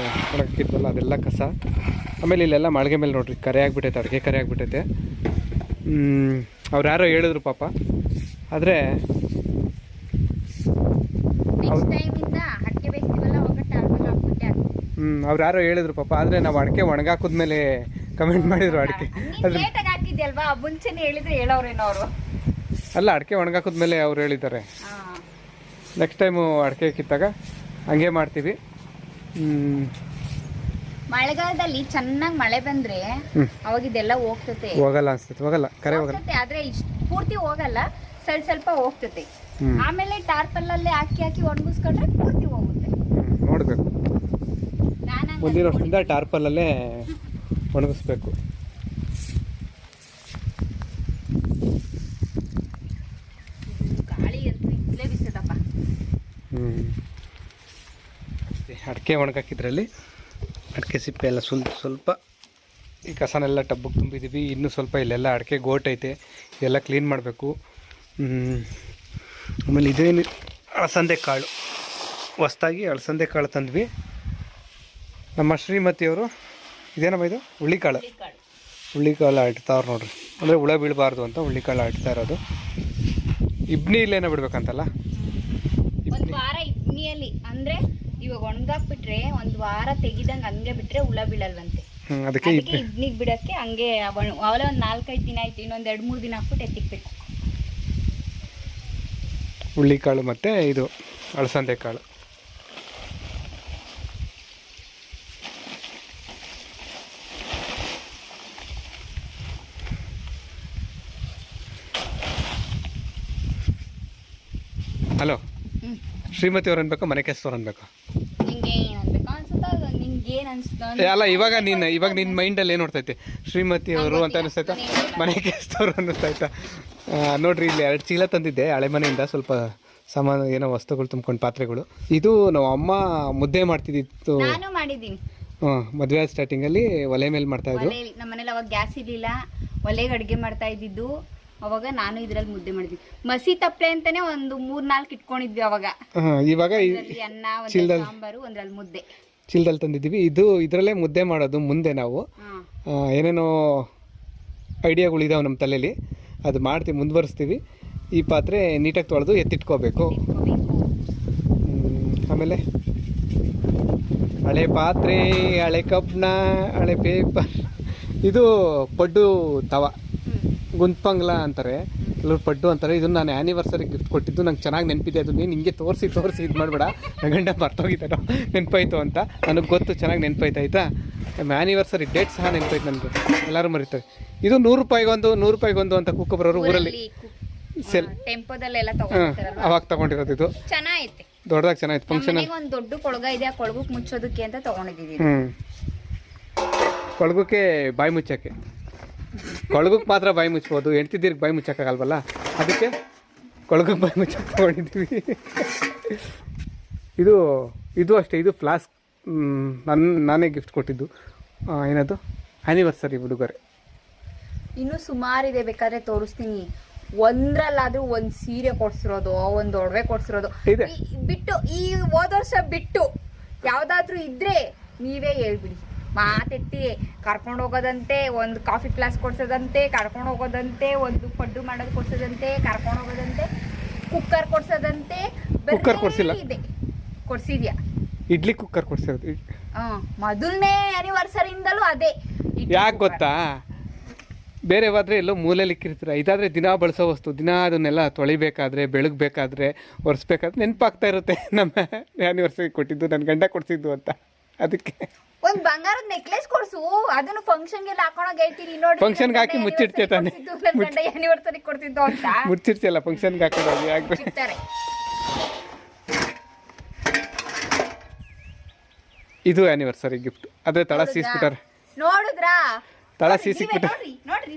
ಒಣಗಿದ್ವಲ್ಲ ಅದೆಲ್ಲ ಕಸ. ಆಮೇಲೆ ಇಲ್ಲೆಲ್ಲ ಮಾಳಿಗೆ ಮೇಲೆ ನೋಡ್ರಿ ಕರೆ ಆಗಿಬಿಟ್ಟೈತೆ, ಅಡಿಕೆ ಕರೆ ಆಗಿಬಿಟ್ಟೈತೆ. ಅವ್ರು ಯಾರೋ ಹೇಳಿದ್ರು ಪಾಪ, ಆದರೆ ಅವ್ರು ಯಾರೋ ಹೇಳಿದ್ರು ಪಾಪ, ಆದರೆ ನಾವು ಅಡಿಕೆ ಒಣಗಾಕಿದ್ಮೇಲೆ ಕಮೆಂಟ್ ಮಾಡಿದ್ರು ಅಡಿಕೆ ಮುಂಚೆನೆ ಹೇಳಿದ್ರೆ ಹೇಳೋರೇನೋ ಅವರು. ಅಲ್ಲ, ಅಡಿಕೆ ಒಣಗಾಕಿದ್ಮೇಲೆ ಅವ್ರು ಹೇಳಿದ್ದಾರೆ. ನೆಕ್ಸ್ಟ್ ಟೈಮು ಅಡಿಕೆ ಕಿತ್ತಾಗ ಹಂಗೆ ಮಾಡ್ತೀವಿ. ಮಳೆಗಾಲದಲ್ಲಿ ಚೆನ್ನಾಗಿ ಮಳೆ ಬಂದ್ರೆ ಅವಾಗ ಇದೆಲ್ಲ ಹೋಗಲ್ಲ ಅನ್ಸ್ತೈತೆ, ಹೋಗಲ್ಲ ಕರೆ ಹೋಗಲ್ಲ, ಆದ್ರೆ ಪೂರ್ತಿ ಹೋಗಲ್ಲ, ಸ್ವಲ್ಪ ಸ್ವಲ್ಪ ಹೋಗ್ತತೆ. ಆಮೇಲೆ ಟಾರ್ಪಲ್ಲಲ್ಲೇ ಹಾಕಿ ಒಣಗಿಸ್ಕೊಂಡ್ರೆ ಪೂರ್ತಿ ಹೋಗುತ್ತೆ. ನೋಡ್ಬೇಕು, ಮುಂದಿನ ವರ್ಷದಿಂದ ಟಾರ್ಪಲ್ಲಲ್ಲೇ ಒಣಗಿಸ್ಬೇಕು. ಗಾಳಿ ಅಂತೂ ಇಲ್ಲೇ ಬಿಸದಪ್ಪ. ಅಡಿಕೆ ಒಣಗಾಕಿದ್ರಲ್ಲಿ ಅಡಿಕೆ ಸಿಪ್ಪೆ ಎಲ್ಲ ಸ್ವಲ್ಪ ಈ ಕಸನೆಲ್ಲ ಟಬ್ಬಿಗೆ ತುಂಬಿದ್ದೀವಿ. ಇನ್ನೂ ಸ್ವಲ್ಪ ಇಲ್ಲೆಲ್ಲ ಅಡಿಕೆ ಗೋಟೈತೆ, ಇದೆಲ್ಲ ಕ್ಲೀನ್ ಮಾಡಬೇಕು. ಆಮೇಲೆ ಇದೇನು ಅಳಸಂದೆ ಕಾಳು, ಹೊಸ್ದಾಗಿ ಅಳಸಂದೆ ಕಾಳು ತಂದ್ವಿ. ನಮ್ಮ ಶ್ರೀಮತಿಯವರು ಇದೇನಮ್ಮ ಇದು ಹುಳ್ಳಿಕಾಳು ಇಡ್ತಾವ್ರು ನೋಡ್ರಿ. ಅಂದರೆ ಹುಳ ಬೀಳಬಾರ್ದು ಅಂತ ಹುಳ್ಳಿಕಾಳು ಇಡ್ತಾ ಇರೋದು. ಇಬ್ನಿ ಇಲ್ಲೇನೋ ಬಿಡ್ಬೇಕಂತಲ್ಲ, ಒಂದು ವಾರ ಇಬ್ನಿಯಲ್ಲಿ ಅಂದ್ರೆ ಇವಾಗ ಒಣಗಾಕ್ಬಿಟ್ರೆ ಒಂದು ವಾರ ತೆಗಿದಂಗೆ ಹಂಗೆ ಬಿಟ್ರೆ ಹುಳ ಬೀಳಲ್ವಂತೆ. ಅದಕ್ಕೆ ಇಬ್ನಿಗೆ ಬಿಡಕ್ಕೆ ಹಂಗೆ ಅವಲೇ ಒಂದು 4-5 ದಿನ ಆಯ್ತು, ಇನ್ನೊಂದು 2-3 ದಿನ ಹಾಕ್ಬಿಟ್ಟು ಎತ್ತಿಕ್ಬೇಕು. ಹುಳ್ಳಿಕಾಳು ಮತ್ತು ಇದು ಅಳಸಂದೆ ಕಾಳು. ಹಲೋ, ಶ್ರೀಮತಿ ಅವ್ರು ಅನ್ಬೇಕು, ಮನೆ ಕೆಸ್ತವ್ರು ಅನ್ಬೇಕು? ಅಲ್ಲ, ಇವಾಗ ನಿನ್ನ ಮೈಂಡಲ್ಲಿ ಏನು ನೋಡ್ತೈತೆ? ಶ್ರೀಮತಿ ಅವರು ಅಂತ ಅನಿಸ್ತೈತಾ, ಮನೆ ಕೆಸ್ತವ್ರು ಅನ್ನಿಸ್ತೈತಾ? ನೋಡ್ರಿ, ಇಲ್ಲಿ 2 ಚೀಲ ತಂದಿದ್ದೆ ಹಳೆ ಮನೆಯಿಂದ, ಸ್ವಲ್ಪ ಸಾಮಾನು ಏನೋ ವಸ್ತುಗಳು ತುಂಬ್ಕೊಂಡು ಪಾತ್ರೆಗಳು. ಇದು ನಾವು ಅಮ್ಮ ಮುದ್ದೆ ಮಾಡ್ತಿದ್ದಿತ್ತು, ಮದುವೆ ಸ್ಟಾರ್ಟಿಂಗಲ್ಲಿ ಒಲೆ ಮೇಲೆ ಮಾಡ್ತಾ ಇದ್ರು. ನಮ್ಮ ಮನೇಲಿ ಅವಾಗ ಗ್ಯಾಸ್ ಇರಲಿಲ್ಲ, ಒಲೆಗೆ ಅಡುಗೆ ಮಾಡ್ತಾ ಇದ್ದಿದ್ದು. ಅವಾಗ ನಾನು ಇದ್ರಲ್ಲಿ ಮುದ್ದೆ ಮಾಡಿದ್ವಿ. ಮಸಿ ತಪ್ಪಲೆ ಅಂತಾನೆ ಒಂದು 3-4 ಇಟ್ಕೊಂಡಿದ್ವಿ ಅವಾಗ. ಇವಾಗ ಅನ್ನ, ಸಾಂಬಾರು, ಒಂದ್ರಲ್ಲಿ ಮುದ್ದೆ ಚೀಲದಲ್ಲಿ ತಂದಿದ್ದೀವಿ. ಇದರಲ್ಲೇ ಮುದ್ದೆ ಮಾಡೋದು. ಮುಂದೆ ನಾವು ಏನೇನೋ ಐಡಿಯಾಗಳಿದಾವೆ ನಮ್ಮ ತಲೆಯಲ್ಲಿ, ಅದು ಮಾಡ್ತೀವಿ, ಮುಂದುವರಿಸ್ತೀವಿ. ಈ ಪಾತ್ರೆ ನೀಟಾಗಿ ತೊಳೆದು ಎತ್ತಿಟ್ಕೋಬೇಕು. ಆಮೇಲೆ ಹಳೆ ಪಾತ್ರೆ, ಹಳೆ ಕಬ್ಬಿಣ, ಹಳೆ ಪೇಪರ್. ಇದು ಪಡ್ಡು ತವ, ಗುಂತ್ಪಂಗ್ಲ ಅಂತಾರೆ, ಕೆಲವ್ರು ಪಡ್ಡು ಅಂತಾರೆ. ಇದನ್ನು ನಾನು ಆ್ಯನಿವರ್ಸರಿಗೆ ಗಿಫ್ಟ್ ಕೊಟ್ಟಿದ್ದು, ನಂಗೆ ಚೆನ್ನಾಗಿ ನೆನಪಿದೆ. ಅದು ನೀನು ಹಿಂಗೆ ತೋರಿಸಿ ಇದು ಮಾಡಬೇಡ, ಗಂಡ ಮರ್ತೋಗಿದ್ದಾರೋ ನೆನಪಾಯ್ತು ಅಂತ. ನನಗೆ ಗೊತ್ತು, ಚೆನ್ನಾಗಿ ನೆನಪಾಯ್ತಾಯ್ತಾ. ಆ್ಯನಿವರ್ಸರಿ ಡೇಟ್ ಸಹ ನೆನಪಾಯ್ತು ನನಗೆ, ಎಲ್ಲರೂ ಮರಿತಾರೆ. ಇದು 100 ರೂಪಾಯಿಗೊಂದು ಅಂತ ಕುಕ್ಕಬರೋರು ಊರಲ್ಲಿ ಸೆಲ್ ಅವಾಗ ತಗೊಂಡಿರೋದು. ಇದು ಚೆನ್ನಾಗೈತೆ, ದೊಡ್ಡದಾಗಿ ಚೆನ್ನಾಗಿತ್ತು. ಫಂಕ್ಷನ್ ಒಂದು ದೊಡ್ಡ ಕೊಳಗ ಇದೆ, ಆ ಕೊಳಗಕ್ಕೆ ಮುಚ್ಚೋದಕ್ಕೆ ಅಂತ ತಗೊಂಡಿದ್ದೀವಿ. ಕೊಳಗಕ್ಕೆ ಬಾಯಿ ಮುಚ್ಚಕ್ಕೆ, ಕೊಳಗಕ್ಕೆ ಮಾತ್ರ ಬಾಯಿ ಮುಚ್ಬೋದು, ಹೆಂಡ್ತಿದ್ದೀರಿಗೆ ಬಾಯಿ ಮುಚ್ಚಕ್ಕಾಗಲ್ವಲ್ಲ, ಅದಕ್ಕೆ ಕೊಳಗಕ್ಕೆ ಬಾಯಿ ಮುಚ್ಚಕ್ಕೆ ತಗೊಂಡಿದ್ದೀವಿ. ಇದು ಅಷ್ಟೇ, ಇದು ಫ್ಲಾಸ್ಕ್ ನಾನೇ ಗಿಫ್ಟ್ ಕೊಟ್ಟಿದ್ದು. ಏನದು ಆ್ಯನಿವರ್ಸರಿ ಉಡುಗೊರೆ. ಇನ್ನೂ ಸುಮಾರಿದೆ, ಬೇಕಾದ್ರೆ ತೋರಿಸ್ತೀನಿ. ಒಂದ್ರಲ್ಲಾದ್ರೂ ಒಂದು ಸೀರೆ ಕೊಡ್ಸಿರೋದು, ಒಂದು ಒಡವೆ ಕೊಡ್ಸಿರೋದು ಬಿಟ್ಟು, ಈ ಹೋದ ವರ್ಷ ಬಿಟ್ಟು ಯಾವ್ದಾದ್ರು ಇದ್ರೆ ನೀವೇ ಹೇಳ್ಬಿಡಿ. ಮಾತೆತ್ತಿ ಕರ್ಕೊಂಡು ಹೋಗೋದಂತೆ, ಒಂದು ಕಾಫಿ ಫ್ಲಾಸ್ಕ್ ಕೊಡ್ಸೋದಂತೆ, ಕರ್ಕೊಂಡು ಹೋಗೋದಂತೆ, ಒಂದು ಪಡ್ಡು ಮಾಡೋದು ಕೊಡ್ಸೋದಂತೆ, ಕರ್ಕೊಂಡು ಹೋಗೋದಂತೆ, ಕುಕ್ಕರ್ ಕೊಡ್ಸೋದಂತೆ. ಕುಕ್ಕರ್ ಕೊಡ್ಸಿಲ್ಲ, ಇದೆ ಕೊಡ್ಸಿದ್ಯಾ? ಇಡ್ಲಿ ಕುಕ್ಕರ್ ಕೊಡ್ಸಿರೋದು. ಮೊದಲನೇ ಆನಿವರ್ಸರಿಯಿಂದಲೂ ಅದೇ. ಯಾಕೆ ಗೊತ್ತಾ, ಬೇರೆ ಹೋದ್ರೆ ಎಲ್ಲೋ ಮೂಲೆಯಲ್ಲಿ ಇಕ್ಕಿರ್ತೀರ. ಇದಾದರೆ ದಿನ ಬಳಸೋ ವಸ್ತು, ದಿನ ಅದನ್ನೆಲ್ಲ ತೊಳಿಬೇಕಾದ್ರೆ, ಬೆಳಗ್ಬೇಕಾದ್ರೆ, ಒರೆಸ್ಬೇಕಾದ್ರೆ ನೆನಪಾಗ್ತಾ ಇರುತ್ತೆ. ನಮ್ಮ ಆ್ಯನಿವರ್ಸರಿ ಕೊಟ್ಟಿದ್ದು, ನನ್ನ ಗಂಡ ಕೊಡ್ಸಿದ್ದು ಅಂತ. ಅದಕ್ಕೆ ಒಂದು ಬಂಗಾರದ ನೆಕ್ಲೆಸ್ ಕೊಡ್ಸು, ಅದನ್ನು ಫಂಕ್ಷನ್ಗೆ ಹಾಕೋಣಾಗ ಹೇಳ್ತೀನಿ ನೋಡಿ. ಫಂಕ್ಷನ್ಗೆ ಹಾಕಿ ಮುಚ್ಚಿಡ್ತೀಯ ತಾನೆ, ಆನಿವರ್ಸರಿ ಕೊಡ್ತಿದ್ದು ಅಂತ ಮುಚ್ಚಿಡ್ತಿಯಲ್ಲ, ಫಂಕ್ಷನ್ಗೆ ಹಾಕೋದು ಯಾಕೆ? ಇದು ಆನಿವರ್ಸರಿ ಗಿಫ್ಟ್. ಅದೇ ತಳ ಸೀಸ್ಬಿಟ್ಟಾರೆ, ನೋಡಿದ್ರಾ? ತಳ ಸೀಸಿಕ್ಬಿಟ್ಟಾರೆ. ನೋಡ್ರಿ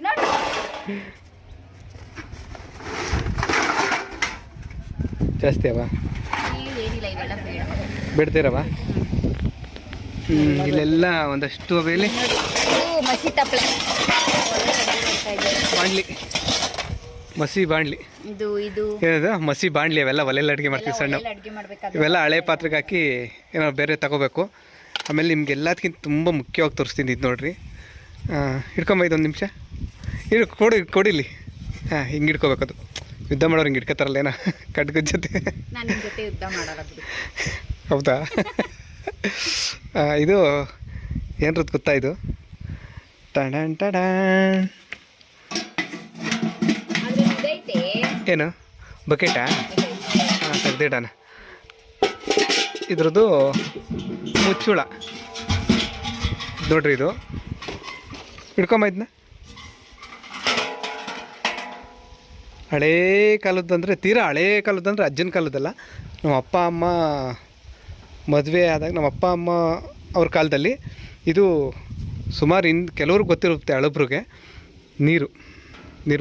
ಜಾಸ್ತಿ ಅವ ಬಿಡ್ತೀರವ. ಇಲ್ಲೆಲ್ಲ ಒಂದಷ್ಟು ಅವೆಯಲ್ಲಿ ಮಸಿ ತಪ್ಪಲೆ ಮಾಡ್ಲಿ. ಮಸಿ ಬಾಣಲಿ ಇದು ಇದು ಏನದು ಮಸಿ ಬಾಣಲಿ ಅವೆಲ್ಲ ಒಲೆಯಲ್ಲಿ ಅಡುಗೆ ಮಾಡ್ತೀವಿ ಸಣ್ಣ ಅಡುಗೆ ಮಾಡ್ಬೇಕಾದ್ರೆ ಇವೆಲ್ಲ ಹಳೆ ಪಾತ್ರೆಗೆ ಹಾಕಿ ಏನೋ ಬೇರೆ ತಗೋಬೇಕು. ಆಮೇಲೆ ನಿಮ್ಗೆ ಎಲ್ಲದಕ್ಕಿಂತ ತುಂಬ ಮುಖ್ಯವಾಗಿ ತೋರಿಸ್ತೀನಿ ಇದು ನೋಡಿರಿ. ಹಿಡ್ಕೊಂಬ ಇದೊಂದು ನಿಮಿಷ ಕೊಡಿಲಿ. ಹಾಂ ಹಿಂಗೆ ಹಿಡ್ಕೋಬೇಕು. ಅದು ಯುದ್ಧ ಮಾಡೋರು ಹಿಂಗೆ ಹಿಡ್ಕೊತಾರಲ್ಲ ಏನೋ ಖಡ್ಗದ ಜೊತೆ. ನಾನು ನಿಮ್ಮ ಜೊತೆ ಯುದ್ಧ ಮಾಡಲ್ಲ ಬಿಡಿ. ಹೌದಾ? ಇದು ಏನ್ರದ್ದು ಗೊತ್ತಾ ಇದು? ಟಡನ್ ಟಡನ್. ಏನು ಬಕೆಟಾ? ಹಾಂ ತೆಗ್ದಿಡೋಣ. ಇದ್ರದ್ದು ಮುಚ್ಚುಳ ನೋಡ್ರಿ. ಇದು ಹಿಡ್ಕೊಂಬ ಇದನ್ನ. ಹಳೇ ಕಾಲದ್ದಂದರೆ ತೀರಾ ಹಳೇ ಕಾಲದ್ದಂದರೆ ಅಜ್ಜನ ಕಾಲದ್ದಲ್ಲ. ನಮ್ಮ ಅಪ್ಪ ಅಮ್ಮ ಮದುವೆ ಆದಾಗ ನಮ್ಮ ಅಪ್ಪ ಅಮ್ಮ ಅವ್ರ ಕಾಲದಲ್ಲಿ ಇದು ಸುಮಾರು ಕೆಲವ್ರಿಗೆ ಗೊತ್ತಿರುತ್ತೆ ಹಳಬ್ರಿಗೆ. ನೀರು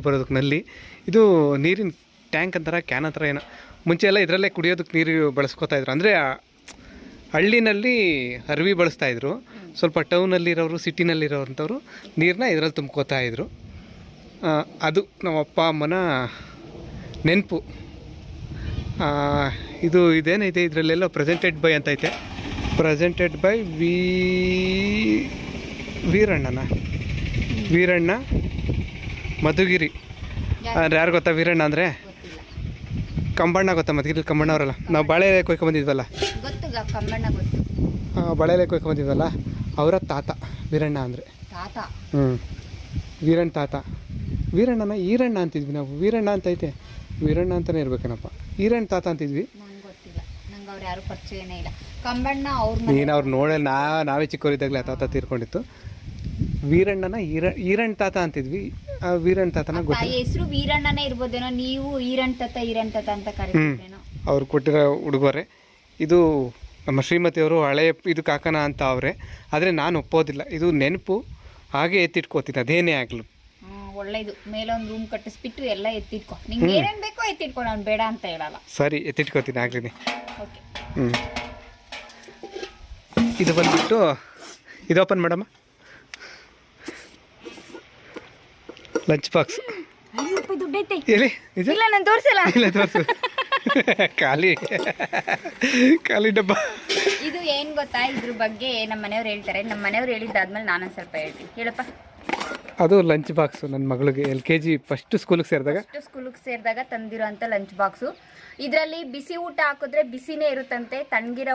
ಬರೋದಕ್ಕೆ ನಲ್ಲಿ. ಇದು ನೀರಿನ ಟ್ಯಾಂಕ್ ಅಂತಾರೆ, ಕ್ಯಾನ್ ಅಂತಾರೆ ಏನೋ. ಮುಂಚೆ ಎಲ್ಲ ಇದರಲ್ಲೇ ಕುಡಿಯೋದಕ್ಕೆ ನೀರು ಬಳಸ್ಕೊತಾಯಿದ್ರು. ಅಂದರೆ ಹಳ್ಳಿನಲ್ಲಿ ಅರಿವಿ ಬಳಸ್ತಾಯಿದ್ರು. ಸ್ವಲ್ಪ ಟೌನಲ್ಲಿರೋರು ಸಿಟಿನಲ್ಲಿರೋವಂಥವ್ರು ನೀರನ್ನ ಇದರಲ್ಲಿ ತುಂಬ್ಕೋತಾಯಿದ್ರು. ಅದು ನಮ್ಮ ಅಪ್ಪ ಅಮ್ಮನ ನೆನಪು. ಇದು ಇದೇನೈತೆ ಇದರಲ್ಲೆಲ್ಲ ಪ್ರೆಸೆಂಟೆಡ್ ಬೈ ಅಂತೈತೆ. Presented by Veeranna Madhugiri. ಅಂದರೆ ಯಾರು ಗೊತ್ತಾ ವೀರಣ್ಣ ಅಂದರೆ? ಕಂಬಣ್ಣ ಗೊತ್ತಾ? ಮಧುಗಿರಿ ಕಂಬಣ್ಣ ಅವರಲ್ಲ. ನಾವು ಬಾಳೆ ಎಲೆ ಕೊಯ್ಕೊಂಬಂದಿದ್ವಲ್ಲ, ಬಾಳೆ ಎಲೆ ಕೊಯ್ಕೊಂಬಂದಿದ್ವಲ್ಲ, ಅವರ ತಾತ ವೀರಣ್ಣ ಅಂದರೆ. ವೀರಣ್ಣ ತಾತ. ವೀರಣ್ಣನ ಈರಣ್ಣ ಅಂತಿದ್ವಿ ನಾವು. ವೀರಣ್ಣ ಅಂತೈತೆ, ವೀರಣ್ಣ ಅಂತಲೇ ಇರ್ಬೇಕೇನಪ್ಪ. ಈರಣ್ಣ ತಾತ ಅಂತಿದ್ವಿ. ನೀನು ಅವ್ರು ನೋಡೇ ನಾವೇ ಚಿಕ್ಕವರಿದ್ದಾಗಲೇ ಆ ತಾತ ತೀರ್ಕೊಂಡಿತ್ತು. ವೀರಣ್ಣನ ಈರಣ್ಣ ತಾತ ಅಂತಿದ್ವಿ. ಆ ವೀರಣ್ಣ ತಾತನ ಗೊತ್ತಿಲ್ಲ. ಹೆಸರು ವೀರಣ್ಣನೇ ಇರ್ಬೋದೇನೋ, ನೀವು ಈರಣ್ಣ ತಾತ ಅಂತ ಕರೀತೀರೇನೋ. ಅವ್ರು ಕೊಟ್ಟಿರೋ ಉಡುಗೊರೆ ಇದು. ನಮ್ಮ ಶ್ರೀಮತಿಯವರು ಹಳೆ ಇದಕ್ಕೆ ಹಾಕೋಣ ಅಂತ ಅವರೇ. ಆದರೆ ನಾನು ಒಪ್ಪೋದಿಲ್ಲ. ಇದು ನೆನಪು, ಹಾಗೆ ಎತ್ತಿಟ್ಕೋತೀನಿ ಅದೇನೇ ಆಗಲು. ಒಳ್ಳೇದು. ಮೇಲೊಂದು ರೂಮ್ ಕಟ್ಟಿಸ್ಬಿಟ್ಟು ಎಲ್ಲ ಎತ್ತಿಟ್ಕೊ. ನಿಂಗೆ ಏನೇನು ಬೇಕೋ ಎತ್ತಿಟ್ಕೊ, ನಾನು ಬೇಡ ಅಂತ ಹೇಳಲ್ಲ. ಸರಿ, ಎತ್ತಿಟ್ಕೋತೀನಿ ಆಗ್ಲಿ. ಓಕೆ. ಇದು ಬಂದ್ಬಿಟ್ಟು ಇದು ಓಪನ್ ಮಾಡಮ್ಮ. Lunch box. ದುಡ್ಡೈತೆ ಹೇಳಿ. ಇಲ್ಲ ನಾನು ತೋರಿಸಲ್ಲ. ಇಲ್ಲ ತೋರಿಸು. ಖಾಲಿ ಡಬ್ಬ. ಇದು ಏನು ಗೊತ್ತಾ, ಇದ್ರ ಬಗ್ಗೆ ನಮ್ಮ ಮನೆಯವ್ರು ಹೇಳ್ತಾರೆ. ನಮ್ಮ ಮನೆಯವ್ರು ಹೇಳಿದ್ದಾದ್ಮೇಲೆ ನಾನು ಸ್ವಲ್ಪ ಹೇಳ್ತೀನಿ. ಹೇಳಪ್ಪ. ಅದು ಲಂಚ್ ಬಾಕ್ಸು ನನ್ನ ಮಗಳಿಗೆ LKG ಫಸ್ಟ್ ಸ್ಕೂಲಿಗೆ ಸೇರಿದಾಗ ತಂದಿರೋ ಅಂಥ ಲಂಚ್ ಬಾಕ್ಸು. ಇದರಲ್ಲಿ ಬಿಸಿ ಊಟ ಹಾಕಿದ್ರೆ ಬಿಸಿನೇ ಇರುತ್ತಂತೆ, ತಣ್ಣಗಿರೋ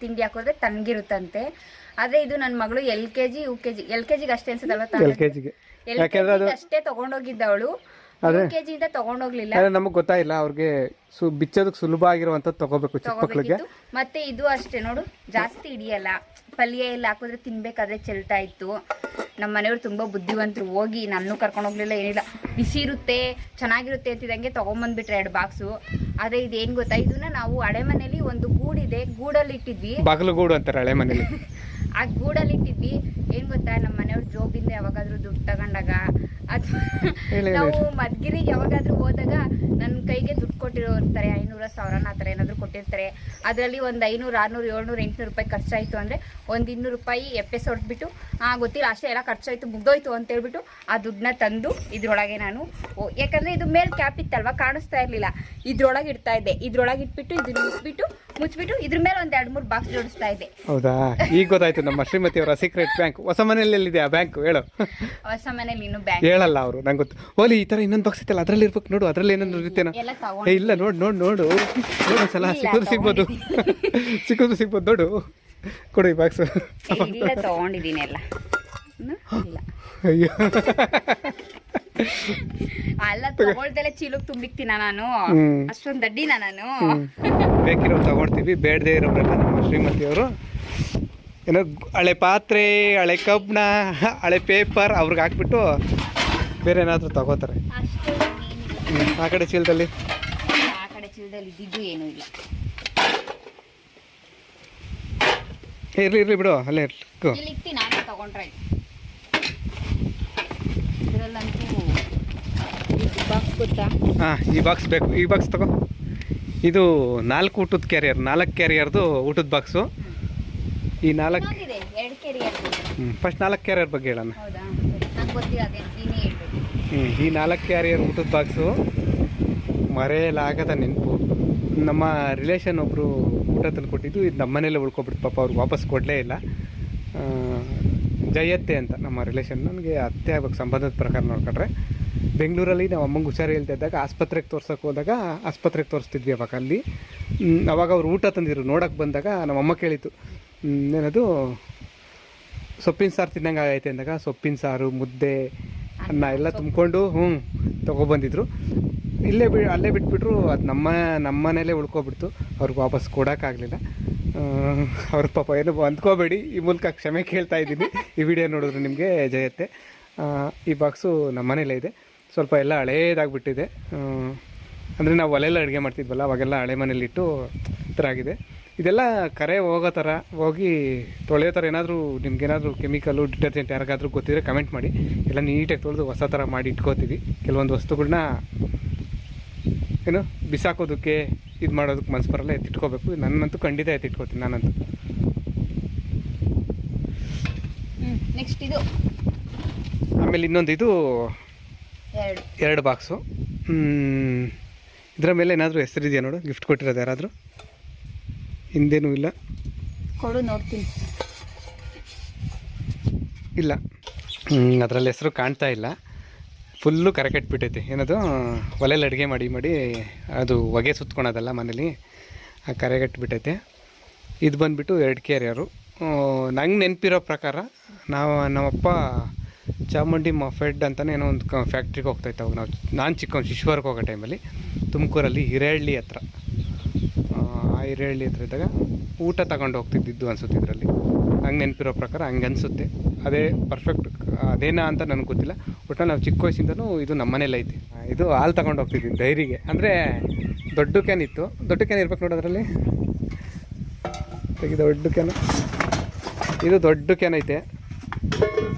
ತಿಂಡಿ ಹಾಕಿದ್ರೆ ತಣ್ಣಗಿರುತ್ತಂತೆ. ಆದರೆ ಇದು ನನ್ನ ಮಗಳು LKG UKG LKGಗೆ ಅಷ್ಟೇ ಅನ್ಸುತ್ತಲ್ವ? LKGಗೆ ಅಷ್ಟೇ ತೊಗೊಂಡೋಗಿದ್ದವಳು. UKG ಇಂದ ತೊಗೊಂಡೋಗ್ಲಿಲ್ಲ. ನಮಗೆ ಗೊತ್ತಾಯಿಲ್ಲ. ಅವ್ರಿಗೆ ಬಿಚ್ಚೋದಕ್ಕೆ ಸುಲಭ ಆಗಿರುವಂಥದ್ದು ತೊಗೋಬೇಕು ಚಿಕ್ಕ ಮಕ್ಕಳಿಗೆ. ಮತ್ತೆ ಇದು ಅಷ್ಟೇ ನೋಡು, ಜಾಸ್ತಿ ಹಿಡಿಯಲ್ಲ. ಪಲ್ಯ ಎಲ್ಲ ಹಾಕಿದ್ರೆ ತಿನ್ಬೇಕಾದ್ರೆ ಚೆಲ್ತಾ ಇತ್ತು. ನಮ್ಮ ಮನೆಯವ್ರು ತುಂಬ ಬುದ್ಧಿವಂತರು. ಹೋಗಿ ನನ್ನೂ ಕರ್ಕೊಂಡು ಹೋಗ್ಲಿಲ್ಲ, ಏನಿಲ್ಲ. ಬಿಸಿ ಇರುತ್ತೆ, ಚೆನ್ನಾಗಿರುತ್ತೆ ಅಂತಿದ್ದಂಗೆ ತೊಗೊಂಬಂದ್ಬಿಟ್ರೆ 2 ಬಾಕ್ಸು. ಆದರೆ ಇದೇನು ಗೊತ್ತಾ, ಇದನ್ನ ನಾವು ಹಳೆ ಮನೇಲಿ ಒಂದು ಗೂಡಿದೆ, ಗೂಡಲ್ಲಿ ಇಟ್ಟಿದ್ವಿ. ಬಾಗಿಲು ಗೂಡು ಅಂತಾರೆ ಹಳೆ ಮನೇಲಿ. ಆ ಗೂಡಲ್ಲಿ ಇಟ್ಟಿದ್ವಿ. ಏನು ಗೊತ್ತಾ, ನಮ್ಮ ಮನೆಯವ್ರು ಜೋಬಿಂದ ಯಾವಾಗಾದ್ರೂ ದುಡ್ಡು ತಗೊಂಡಾಗ ಅಥವಾ ನಾವು ಮದ್ಗಿರಿಗೆ ಯಾವಾಗಾದ್ರೂ ಹೋದಾಗ ನನ್ನ ಕೈಗೆ ದುಡ್ಡು ಕೊಟ್ಟಿರ್ತಾರೆ, 500 1000 ಆ ಥರ ಏನಾದರೂ ಕೊಟ್ಟಿರ್ತಾರೆ. ಅದರಲ್ಲಿ ಒಂದು 500 600 700 800 ರೂಪಾಯಿ ಖರ್ಚಾಯಿತು ಅಂದರೆ ಒಂದು 200 ರೂಪಾಯಿ ಎಪ್ಪೆ ಹೊಡೆದ್ಬಿಟ್ಟು ಗೊತ್ತಿಲ್ಲ ಅಷ್ಟೇ ಎಲ್ಲ ಖರ್ಚಾಯಿತು ಮುಗ್ದೋಯ್ತು ಅಂತೇಳ್ಬಿಟ್ಟು ಆ ದುಡ್ಡನ್ನ ತಂದು ಇದ್ರೊಳಗೆ ನಾನು ಯಾಕಂದರೆ ಇದು ಮೇಲೆ ಕ್ಯಾಪ್ ಇತ್ತಲ್ವ, ಕಾಣಿಸ್ತಾ ಇರಲಿಲ್ಲ. ಇದ್ರೊಳಗೆ ಇಡ್ತಾ ಇದ್ದೆ. ಇದ್ರೊಳಗೆ ಇಟ್ಬಿಟ್ಟು ಇದನ್ನ ಮುಚ್ಚಿಬಿಟ್ಟು ಇದ್ರ ಮೇಲೆ ಒಂದು 2-3 ಬಾಕ್ಸ್ ಜೋಡಿಸ್ತಾ ಇದ್ದೆ. ಹೌದಾ? ಈಗ ಗೊತ್ತಾಯ್ತು ನಮ್ಮ ಶ್ರೀಮತಿಯವರ ಸೀಕ್ರೆಟ್ ಬ್ಯಾಂಕ್. ಹೊಸ ಮನೆಯಲ್ಲಿದೆ ಆ ಬ್ಯಾಂಕ್. ಹೇಳು. ಹೊಸ ಮನೇಲಿ ಇನ್ನೂ ಬ್ಯಾಂಕ್ ಹೇಳಲ್ಲ ಅವರು, ನಂಗೆ ಗೊತ್ತು. ಓಲಿ ಈ ಥರ ಇನ್ನೊಂದು ಬಾಕ್ಸ್ ಇತ್ತಲ್ಲ, ಅದರಲ್ಲಿ ಇರ್ಬೇಕು ನೋಡು. ಅದರಲ್ಲಿ ಏನಾದ್ರು ಇರುತ್ತೇನೋ. ಇಲ್ಲ ನೋಡು ಸಲ ಸಿಗ್ಬೋದು ನೋಡು. ಕೊಡು ಈ ಬಾಕ್ಸ್. ಇಲ್ಲ ತಗೊಂಡಿದ್ದೀನಿ ಎಲ್ಲ. ಅಯ್ಯೋ ಅಲ್ಲ ತಗೊಳ್ದೆಲ್ಲ ಚೀಲಕ್ಕೆ ತುಂಬಿಕ್ತೀನ ನಾನು, ಅಷ್ಟೊಂದು ದಡ್ಡಿನ ನಾನು. ಬೇಕಿರೋ ತಗೊಳ್ತೀವಿ, ಬೇಡದೇ ಇರೋರೆಲ್ಲ ನಮ್ಮ ಶ್ರೀಮತಿಯವರು ಏನೋ ಹಳೆ ಪಾತ್ರೆ, ಹಳೆ ಕಬ್ಬಿಣ, ಹಳೆ ಪೇಪರ್ ಅವ್ರಿಗೆ ಹಾಕ್ಬಿಟ್ಟು ಬೇರೆ ಏನಾದರೂ ತಗೋತಾರೆ. ಆ ಕಡೆ ಚೀಲದಲ್ಲಿ ಇದ್ದಿದ್ದು ಏನೂ ಇಲ್ಲ. ಇರ್ಲಿ ಬಿಡು, ಅಲ್ಲೇ ಇರ್ಲಿ. ನಾನೇ ತಗೊಂಡ್ರೆ ಇದರಲ್ಲಂತೂ ಬಾಕ್ಸ್ ಗೊತ್ತಾ? ಹಾಂ, ಈ ಬಾಕ್ಸ್ ಬೇಕು. ಈ ಬಾಕ್ಸ್ ತಗೋ. ಇದು 4 ಊಟದ ಕ್ಯಾರಿಯರ್, 4 ಕ್ಯಾರಿಯರ್ದು ಊಟದ ಬಾಕ್ಸು. ಈ 4 2 ಕ್ಯಾರಿಯರ್. ಫಸ್ಟ್ 4 ಕ್ಯಾರಿಯರ್ ಬಗ್ಗೆ ಹೇಳೋಣ. ಹೌದಾ? ನಂಗೆ ಗೊತ್ತಿಲ್ಲ, ಅದೇ ನೀನೇ ಹೇಳ್ಬೇಕು. ಈ 4 ಕ್ಯಾರಿಯರ್ ಊಟದ ಬಾಕ್ಸು ಮರೆಯಲಾಗದ ನೆನಪು. ನಮ್ಮ ರಿಲೇಷನ್ ಒಬ್ಬರು ಊಟ ತಂದು ಕೊಟ್ಟಿದ್ದು, ಇದು ನಮ್ಮ ಮನೇಲೆ ಉಳ್ಕೊಬಿಡ್ತು ಪಾಪ, ಅವ್ರಿಗೆ ವಾಪಸ್ ಕೊಡಲೇ ಇಲ್ಲ. ಜಯತ್ತೆ ಅಂತ ನಮ್ಮ ರಿಲೇಷನ್, ನನಗೆ ಅತ್ತೆ ಆಗ್ಬೇಕು ಸಂಬಂಧದ ಪ್ರಕಾರ ನೋಡ್ಕೊಂಡ್ರೆ. ಬೆಂಗಳೂರಲ್ಲಿ ನಾವು ಅಮ್ಮಂಗೆ ಹುಷಾರು ಹೇಳ್ತಾ ಇದ್ದಾಗ ಆಸ್ಪತ್ರೆಗೆ ತೋರ್ಸೋಕೆ ಹೋದಾಗ ಆಸ್ಪತ್ರೆಗೆ ತೋರಿಸ್ತಿದ್ವಿ ಅವಾಗ. ಅಲ್ಲಿ ಅವಾಗ ಅವ್ರು ಊಟ ತಂದಿದ್ರು. ನೋಡೋಕ್ಕೆ ಬಂದಾಗ ನಮ್ಮಮ್ಮ ಕೇಳಿತು, ಏನದು ಸೊಪ್ಪಿನ ಸಾರು ತಿನ್ನಂಗೆ ಆಗೈತೆ ಅಂದಾಗ ಸೊಪ್ಪಿನ ಸಾರು, ಮುದ್ದೆ, ಅನ್ನ ಎಲ್ಲ ತುಂಬಿಕೊಂಡು ತೊಗೊಬಂದಿದ್ರು. ಅಲ್ಲೇ ಬಿಟ್ಬಿಟ್ರು. ಅದು ನಮ್ಮ ಮನೇಲೇ ಉಳ್ಕೊಬಿಡ್ತು. ಅವ್ರಿಗೆ ವಾಪಸ್ ಕೊಡೋಕ್ಕಾಗಲಿಲ್ಲ. ಅವ್ರ ಪಾಪ ಏನು ಅಂದ್ಕೋಬೇಡಿ, ಈ ಮೂಲಕ ಕ್ಷಮೆ ಕೇಳ್ತಾ ಇದ್ದೀನಿ. ಈ ವಿಡಿಯೋ ನೋಡಿದ್ರು ನಿಮಗೆ ಜಯತ್ತೆ. ಈ ಬಾಕ್ಸು ನಮ್ಮ ಮನೇಲೇ ಇದೆ. ಸ್ವಲ್ಪ ಎಲ್ಲ ಹಳೇದಾಗಿಬಿಟ್ಟಿದೆ. ಅಂದರೆ ನಾವು ಒಲೆಲ್ಲ ಅಡುಗೆ ಮಾಡ್ತಿದ್ವಲ್ಲ, ಅವಾಗೆಲ್ಲ ಹಳೆ ಮನೇಲಿಟ್ಟು ಥರ ಆಗಿದೆ. ಇದೆಲ್ಲ ಕರೆ ಹೋಗೋ ಥರ, ಹೋಗಿ ತೊಳೆಯೋ ಥರ ಏನಾದರೂ ನಿಮ್ಗೇನಾದರೂ ಕೆಮಿಕಲ್ಲು, ಡಿಟರ್ಜೆಂಟ್ ಯಾರಿಗಾದ್ರೂ ಗೊತ್ತಿದ್ರೆ ಕಮೆಂಟ್ ಮಾಡಿ. ಎಲ್ಲ ನೀಟಾಗಿ ತೊಳೆದು ಹೊಸ ಥರ ಮಾಡಿ ಇಟ್ಕೋತೀವಿ. ಕೆಲವೊಂದು ವಸ್ತುಗಳನ್ನ ಏನು ಬಿಸಾಕೋದಕ್ಕೆ ಇದು ಮಾಡೋದಕ್ಕೆ ಮನಸ್ಸು ಬರಲ್ಲ, ಎತ್ತಿಟ್ಕೋಬೇಕು. ನನ್ನಂತೂ ಖಂಡಿತ ಎತ್ತಿಟ್ಕೋತೀನಿ ನಾನಂತೂ. ನೆಕ್ಸ್ಟ್ ಇದು, ಆಮೇಲೆ ಇನ್ನೊಂದು ಇದು 2 ಬಾಕ್ಸು. ಇದರ ಮೇಲೆ ಏನಾದರೂ ಹೆಸರಿದೆಯಾ ನೋಡು, ಗಿಫ್ಟ್ ಕೊಟ್ಟಿರೋದು ಯಾರಾದರೂ? ಹಿಂದೇನೂ ಇಲ್ಲ, ಕೊಡು ನೋಡ್ತೀನಿ. ಇಲ್ಲ, ಅದರಲ್ಲಿ ಹೆಸರು ಕಾಣ್ತಾ ಇಲ್ಲ. ಫುಲ್ಲು ಕರೆ ಕಟ್ಬಿಟ್ಟೈತೆ. ಏನದು ಒಲೆಯಲ್ಲಿ ಅಡುಗೆ ಮಾಡಿ ಅದು ಹೊಗೆ ಸುತ್ಕೊಳೋದಲ್ಲ ಮನೇಲಿ, ಆ ಕರೆ ಕಟ್ಬಿಟ್ಟೈತೆ. ಇದು ಬಂದುಬಿಟ್ಟು 2 ಕ್ಯಾರಿಯರು. ನಂಗೆ ನೆನಪಿರೋ ಪ್ರಕಾರ ನಮ್ಮಪ್ಪ ಚಾಮುಂಡಿ ಮಫೆಡ್ ಅಂತಲೇ ಏನೋ ಒಂದು ಫ್ಯಾಕ್ಟ್ರಿಗೆ ಹೋಗ್ತಾಯಿತ್ತು ಅವಾಗ. ನಾನು ಚಿಕ್ಕವನು ಶಿಶುವರ್ಗೆ ಹೋಗೋ ಟೈಮಲ್ಲಿ ತುಮಕೂರಲ್ಲಿ ಹಿರೇಹಳ್ಳಿ ಹತ್ರ, ಆ ಹಿರೇಹಳ್ಳಿ ಹತ್ರ ಇದ್ದಾಗ ಊಟ ತಗೊಂಡು ಹೋಗ್ತಿದ್ದು ಅನಿಸುತ್ತೆ ಇದರಲ್ಲಿ. ನಂಗೆ ನೆನಪಿರೋ ಪ್ರಕಾರ ಹಂಗೆ ಅನಿಸುತ್ತೆ. ಅದೇ ಪರ್ಫೆಕ್ಟ್ ಅದೇನಾ ಅಂತ ನನಗೆ ಗೊತ್ತಿಲ್ಲ. ಒಟ್ಟು ನಾವು ಚಿಕ್ಕ ವಯಸ್ಸಿಂದನೂ ಇದು ನಮ್ಮ ಮನೇಲಿ ಐತಿ. ಇದು ಹಾಲು ತಗೊಂಡು ಹೋಗ್ತಿದ್ವಿ ಡೈರಿಗೆ. ಅಂದರೆ ದೊಡ್ಡ ಕ್ಯಾನ್ ಇತ್ತು, ದೊಡ್ಡ ಕ್ಯಾನ್ ಇರ್ಬೇಕು ನೋಡಿ ಅದರಲ್ಲಿ. ದೊಡ್ಡ ಕ್ಯಾನು, ಇದು ದೊಡ್ಡ ಕ್ಯಾನ್ ಐತೆ.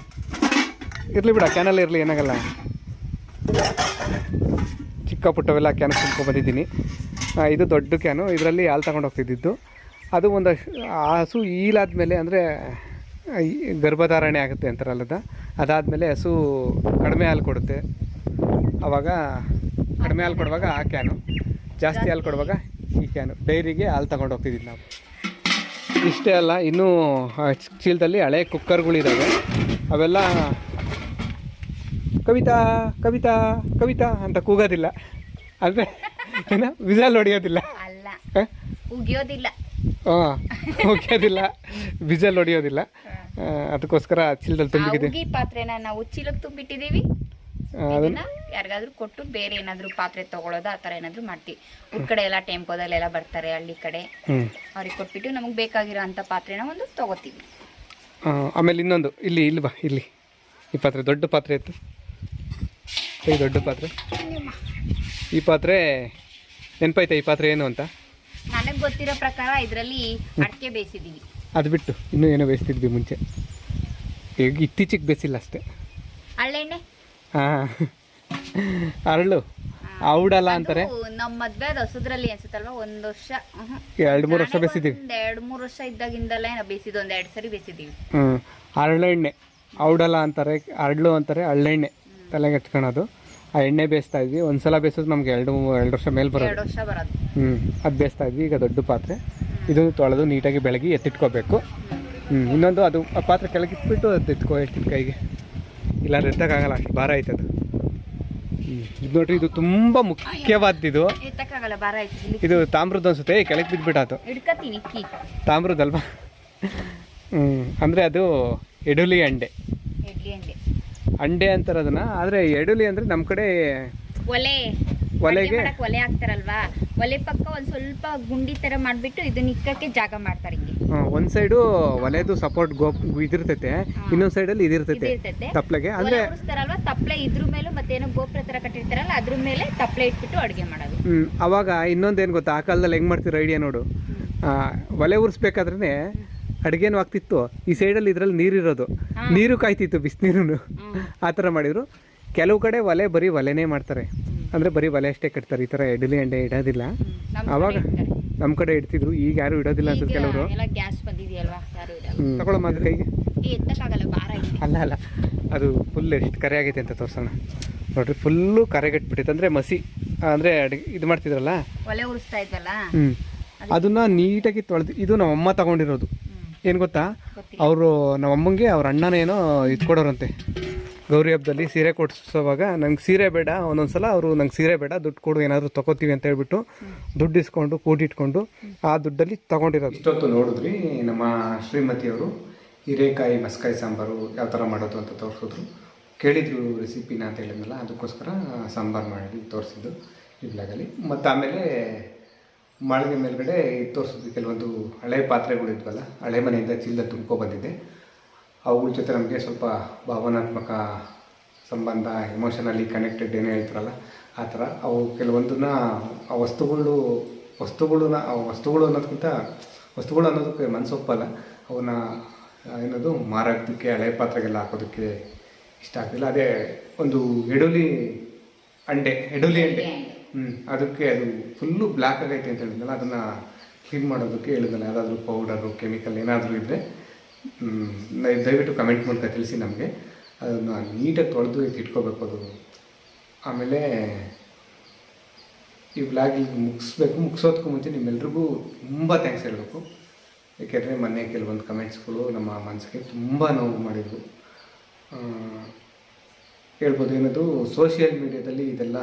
ಇರಲಿ ಬಿಡ, ಕ್ಯಾನಲ್ಲಿ ಇರಲಿ, ಏನಾಗಲ್ಲ. ಚಿಕ್ಕ ಪುಟ್ಟವೆಲ್ಲ ಕ್ಯಾನ್ ತುಂಬ್ಕೊಂಡ್ಬಂದಿದ್ದೀನಿ. ಇದು ದೊಡ್ಡ ಕ್ಯಾನು, ಇದರಲ್ಲಿ ಹಾಲು ತಗೊಂಡು ಹೋಗ್ತಿದ್ದಿದ್ದು. ಅದು ಒಂದು ಹಸು ಈಲಾದ್ಮೇಲೆ, ಅಂದರೆ ಗರ್ಭಧಾರಣೆ ಆಗುತ್ತೆ ಅಂತಾರಲ್ಲದ, ಅದಾದಮೇಲೆ ಹಸು ಕಡಿಮೆ ಹಾಲು ಕೊಡುತ್ತೆ. ಆವಾಗ ಕಡಿಮೆ ಹಾಲು ಕೊಡುವಾಗ ಆ ಕ್ಯಾನು, ಜಾಸ್ತಿ ಹಾಲು ಕೊಡುವಾಗ ಈ ಕ್ಯಾನು, ಡೈರಿಗೆ ಹಾಲು ತಗೊಂಡು ಹೋಗ್ತಿದ್ದಿದ್ದು ನಾವು. ಇಷ್ಟೇ ಅಲ್ಲ, ಇನ್ನೂ ಚೀಲದಲ್ಲಿ ಹಳೆ ಕುಕ್ಕರ್ಗಳಿದ್ದಾವೆ. ಅವೆಲ್ಲ ಕವಿತಾ ಕವಿತಾ ಕವಿತಾ ಅಂತ ಕೂಗೋದಿಲ್ಲ, ಅಂದರೆ ಏನ ವಿಸಲ್ ಹೊಡಿಯೋದಿಲ್ಲ, ಅಲ್ಲ ಉಗಿಯೋದಿಲ್ಲ, ಉಗಿಯೋದಿಲ್ಲ, ವಿಸಲ್ ಹೊಡಿಯೋದಿಲ್ಲ. ಅದಕ್ಕೋಸ್ಕರ ಚೀಲದಲ್ಲಿ ತುಂಬಿಟ್ಟಿದ್ದೀವಿ. ಪಾತ್ರೆನ ನಾವು ಚೀಲಕ್ಕೆ ತುಂಬಿಟ್ಟಿದ್ದೀವಿ. ಅದನ್ನ ಯಾರಿಗಾದ್ರೂ ಕೊಟ್ಟು ಬೇರೆ ಏನಾದ್ರು ಪಾತ್ರೆ ತಗೊಳ್ಳೋದು ಆ ಥರ ಏನಾದ್ರು ಮಾಡ್ತೀವಿ. ಊರ್ ಕಡೆ ಎಲ್ಲ ಟೆಂಪೋದಲ್ಲೆಲ್ಲ ಬರ್ತಾರೆ ಹಳ್ಳಿ ಕಡೆ, ಅವ್ರಿಗೆ ಕೊಟ್ಬಿಟ್ಟು ನಮಗೆ ಬೇಕಾಗಿರೋ ಅಂಥ ಪಾತ್ರೆನ ಒಂದು ತಗೋತೀವಿ. ಆಮೇಲೆ ಇನ್ನೊಂದು ಇಲ್ಲಿ ಬಾ, ಇಲ್ಲಿ ಈ ಪಾತ್ರೆ, ದೊಡ್ಡ ಪಾತ್ರೆ ಇತ್ತು, ಈ ದೊಡ್ಡ ಪಾತ್ರೆ. ಈ ಪಾತ್ರೆ ನೆನಪೈತೆ? ಈ ಪಾತ್ರೆ ಏನು ಅಂತ ನನಗೆ ಗೊತ್ತಿರೋ ಪ್ರಕಾರ ಇದರಲ್ಲಿ ಅಡಿಕೆ ಬೇಯಿಸಿದ್ದೀವಿ. ಅದು ಬಿಟ್ಟು ಇನ್ನೂ ಏನೋ ಬೇಯಿಸ್ತಿದ್ವಿ ಮುಂಚೆ, ಈಗ ಇತ್ತೀಚೆಗೆ ಬೇಯಿಸಿಲ್ಲ ಅಷ್ಟೇ. ಹಳ್ಳೆಣ್ಣೆ, ಅರಳು ಔಡಲ್ಲ ಅಂತಾರೆ. ನಮ್ಮ ಮದ್ವೆ ಅದು ಹೊಸದ್ರಲ್ಲಿ ಅನ್ಸುತ್ತಲ್ವಾ, 1 ವರ್ಷ 2-3 ವರ್ಷ ಬೇಯಿಸಿದ್ದೀವಿ. 2-3 ವರ್ಷ ಇದ್ದಾಗಿಂದಲೇ ನಾವು ಬೇಯಿಸಿದ್ದು, 1-2 ಸರಿ ಬೇಯಿಸಿದ್ದೀವಿ. ಅರಳೆಣ್ಣೆ ಔಡಲ್ಲ ಅಂತಾರೆ, ಅರಳು ಅಂತಾರೆ, ಹಳ್ಳೆಣ್ಣೆ ತಲೆಗೆ ಹಚ್ಕೊಳೋದು. ಆ ಎಣ್ಣೆ ಬೇಯಿಸ್ತಾ ಇದ್ವಿ. ಒಂದ್ಸಲ ಬೇಯಿಸೋದು ನಮ್ಗೆ 2 ವರ್ಷ ಮೇಲೆ ಬರೋದು. 2 ವರ್ಷ ಬರೋದು. ಅದು ಬೇಯಿಸ್ತಾ ಇದ್ವಿ. ಈಗ ದೊಡ್ಡ ಪಾತ್ರೆ, ಇದನ್ನು ತೊಳೆದು ನೀಟಾಗಿ ಬೆಳಗ್ಗೆ ಎತ್ತಿಟ್ಕೋಬೇಕು. ಇನ್ನೊಂದು ಅದು ಆ ಪಾತ್ರೆ ಕೆಳಗೆ ಇಟ್ಬಿಟ್ಟು ಅದು ಎತ್ಕೊ ಹೇಳ್ತೀನಿ ಕೈಗೆ, ಇಲ್ಲಾಂದ್ರೆ ಎತ್ತಕ್ಕಾಗಲ್ಲ, ಅಷ್ಟು ಭಾರ ಐತೆ ಅದು. ಇದು ನೋಡ್ರಿ, ಇದು ತುಂಬ ಮುಖ್ಯವಾದ್ದು. ಎತ್ತಕ್ಕಾಗಲ್ಲ, ಭಾರ ಐತಿ. ಇದು ತಾಮ್ರದ್ದು ಅನ್ಸುತ್ತೆ, ಕೆಳಗೆ ಬಿದ್ದುಬಿಟ್ಟಾತು. ಹಿಡ್ಕತೀನಿ, ತಾಮ್ರದ್ದಲ್ವಾ? ಅಂದರೆ ಅದು ಎಡುಲಿ ಅಂಡೆ, ಅಂಡೆ ಅಂತಾರೆ ಅದನ್ನ. ಆದರೆ ಎಡುಲಿ ಅಂದರೆ ನಮ್ಮ ಕಡೆ ಒಲೆಗೆ ಒಲೆ ಹಾಕ್ತಾರಲ್ವಾ, ಒಲೆ ಪಕ್ಕ ಒಂದ್ ಸ್ವಲ್ಪ ಗುಂಡಿ ತರ ಮಾಡ್ಬಿಟ್ಟು ಇದನ್ನ ಇಕ್ಕಕ್ಕೆ ಜಾಗ ಮಾಡ್ತಾರೆ. ಒಂದ್ ಸೈಡು ಒಲೆದು ಸಪೋರ್ಟ್ ಇದಿರ್ತೈತೆ, ಇನ್ನೊಂದ್ ಸೈಡಲ್ಲಿ ಇದಿರ್ತೈತೆ ತಪ್ಲೆಗೆ. ಅಂದ್ರೆ ತಪ್ಲೆ ಇದ್ರ ಮೇಲೂ ಮತ್ತೇನೋ ಗೋಪುರ ತರ ಕಟ್ಟಿರ್ತಾರಲ್ಲ, ಅದ್ರ ಮೇಲೆ ತಪ್ಲೆ ಇಟ್ಬಿಟ್ಟು ಅಡುಗೆ ಮಾಡೋದು. ಅವಾಗ ಇನ್ನೊಂದೇನು ಗೊತ್ತಾ, ಆ ಕಾಲದಲ್ಲಿ ಹೆಂಗ್ ಮಾಡ್ತಿರೋ ಐಡಿಯಾ ನೋಡು. ಒಲೆ ಉರಿಸ್ಬೇಕಾದ್ರೆ ಅಡುಗೆನೂ ಆಗ್ತಿತ್ತು, ಈ ಸೈಡಲ್ಲಿ ಇದ್ರಲ್ಲಿ ನೀರಿರೋದು, ನೀರು ಕಾಯ್ತಿತ್ತು, ಬಿಸಿನೀರು. ಆ ಥರ ಮಾಡಿದ್ರು. ಕೆಲವು ಕಡೆ ಒಲೆ ಬರೀ ಒಲೆನೇ ಮಾಡ್ತಾರೆ, ಅಂದರೆ ಬರೀ ಒಲೆ ಅಷ್ಟೇ ಕಟ್ತಾರೆ. ಈ ಥರ ಎಡಲಿ ಅಂಡೆ ಇಡೋದಿಲ್ಲ. ಅವಾಗ ನಮ್ಮ ಕಡೆ ಇಡ್ತಿದ್ರು, ಈಗ ಯಾರು ಇಡೋದಿಲ್ಲ ಅನ್ಸುತ್ತೆ ಕೆಲವರು. ತಗೊಳ್ಳೋ ಮಾತ್ರ ಕೈಗೆ. ಅಲ್ಲ ಅದು ಫುಲ್ ಎಷ್ಟು ಕರೆ ಆಗೈತೆ ಅಂತ ತೋರಿಸೋಣ. ನೋಡ್ರಿ ಫುಲ್ಲು ಕರೆಗಟ್ಬಿಟ್ಟಿತ್ತು, ಅಂದರೆ ಮಸಿ ಅಂದರೆ ಅಡುಗೆ ಇದು ಮಾಡ್ತಿದ್ರಲ್ಲ, ಒಲೆ ಉರಿಸ್ತಾ ಇದ್ವಲ್ಲ, ಅದನ್ನು ನೀಟಾಗಿ ತೊಳೆದು, ಇದು ನಮ್ಮಮ್ಮ ತಗೊಂಡಿರೋದು. ಏನು ಗೊತ್ತಾ, ಅವರು ನಮ್ಮಮ್ಮಂಗೆ ಅವ್ರ ಅಣ್ಣನೇನೋ ಇದು ಕೊಡೋರಂತೆ ಗೌರಿ ಹಬ್ಬದಲ್ಲಿ ಸೀರೆ ಕೊಡಿಸೋವಾಗ. ನಂಗೆ ಸೀರೆ ಬೇಡ, ಒಂದೊಂದ್ಸಲ ಅವರು ನಂಗೆ ಸೀರೆ ಬೇಡ, ದುಡ್ಡು ಕೊಡು, ಏನಾದರೂ ತೊಗೋತೀವಿ ಅಂತ ಹೇಳ್ಬಿಟ್ಟು ದುಡ್ಡು ಇಸ್ಕೊಂಡು ಕೂಡಿಟ್ಕೊಂಡು ಆ ದುಡ್ಡಲ್ಲಿ ತೊಗೊಂಡಿರೋದು. ಇಷ್ಟೊತ್ತು ನೋಡಿದ್ರಿ ನಮ್ಮ ಶ್ರೀಮತಿಯವರು ಹೀರೆಕಾಯಿ ಮಸ್ಕಾಯಿ ಸಾಂಬಾರು ಯಾವ ಥರ ಮಾಡೋದು ಅಂತ ತೋರಿಸಿದ್ರು. ಕೇಳಿದ್ರು ರೆಸಿಪಿನ ಅಂತ ಹೇಳಿದ್ನಲ್ಲ, ಅದಕ್ಕೋಸ್ಕರ ಸಾಂಬಾರು ಮಾಡಿ ತೋರಿಸಿದ್ದು ಈ ಬ್ಲಾಗಲ್ಲಿ. ಮತ್ತು ಆಮೇಲೆ ಮಾಳಿಗೆ ಮೇಲ್ಗಡೆ ತೋರಿಸಿದ್ವಿ ಕೆಲವೊಂದು ಹಳೆ ಪಾತ್ರೆಗಳಿದ್ವಲ್ಲ, ಹಳೆ ಮನೆಯಿಂದ ಚೀಲ ತುಂಬ್ಕೊಬಂದಿದ್ದೆ. ಅವುಗಳ ಜೊತೆ ನಮಗೆ ಸ್ವಲ್ಪ ಭಾವನಾತ್ಮಕ ಸಂಬಂಧ, ಎಮೋಷನಲಿ ಕನೆಕ್ಟೆಡ್ ಏನೋ ಹೇಳ್ತಾರಲ್ಲ ಆ ಥರ. ಅವು ಕೆಲವೊಂದನ್ನ ಆ ವಸ್ತುಗಳು ಅನ್ನೋದಕ್ಕಿಂತ ವಸ್ತುಗಳು ಅನ್ನೋದಕ್ಕೆ ಮನಸ್ಸೊಪ್ಪಲ್ಲ. ಅವನ್ನ ಏನದು ಮಾರಾಟಕ್ಕೆ, ಹಳೆ ಪಾತ್ರೆಗೆಲ್ಲ ಹಾಕೋದಕ್ಕೆ ಇಷ್ಟ ಆಗ್ತಿಲ್ಲ. ಅದೇ ಒಂದು ಎಡುಲಿ ಅಂಡೆ ಅದಕ್ಕೆ ಅದು ಫುಲ್ಲು ಬ್ಲ್ಯಾಕ್ ಆಗೈತೆ ಅಂತ ಹೇಳಿದ್ನಲ್ಲ, ಅದನ್ನು ಕ್ಲೀನ್ ಮಾಡೋದಕ್ಕೆ ಹೇಳಿದ್ನಲ್ಲ. ಯಾವುದಾದ್ರೂ ಪೌಡರು, ಕೆಮಿಕಲ್ ಏನಾದರೂ ಇದ್ದರೆ ದಯವಿಟ್ಟು ಕಮೆಂಟ್ ಮೂಲಕ ತಿಳಿಸಿ ನಮಗೆ. ಅದನ್ನು ನೀಟಾಗಿ ತೊಳೆದು ಇಟ್ಕೋಬೇಕು ಅದು. ಆಮೇಲೆ ಈ ಬ್ಲಾಗ್ ಮುಗಿಸೋದಕ್ಕೂ ಮುಂಚೆ ನಿಮ್ಮೆಲ್ರಿಗೂ ತುಂಬ ಥ್ಯಾಂಕ್ಸ್ ಹೇಳಬೇಕು. ಏಕೆಂದರೆ ಮೊನ್ನೆ ಕೆಲವೊಂದು ಕಮೆಂಟ್ಸ್ಗಳು ನಮ್ಮ ಮನಸ್ಸಿಗೆ ತುಂಬ ನೋವು ಮಾಡಿದ್ವು. ಹೇಳ್ಬೋದು ಏನದು, ಸೋಷಿಯಲ್ ಮೀಡಿಯಾದಲ್ಲಿ ಇದೆಲ್ಲ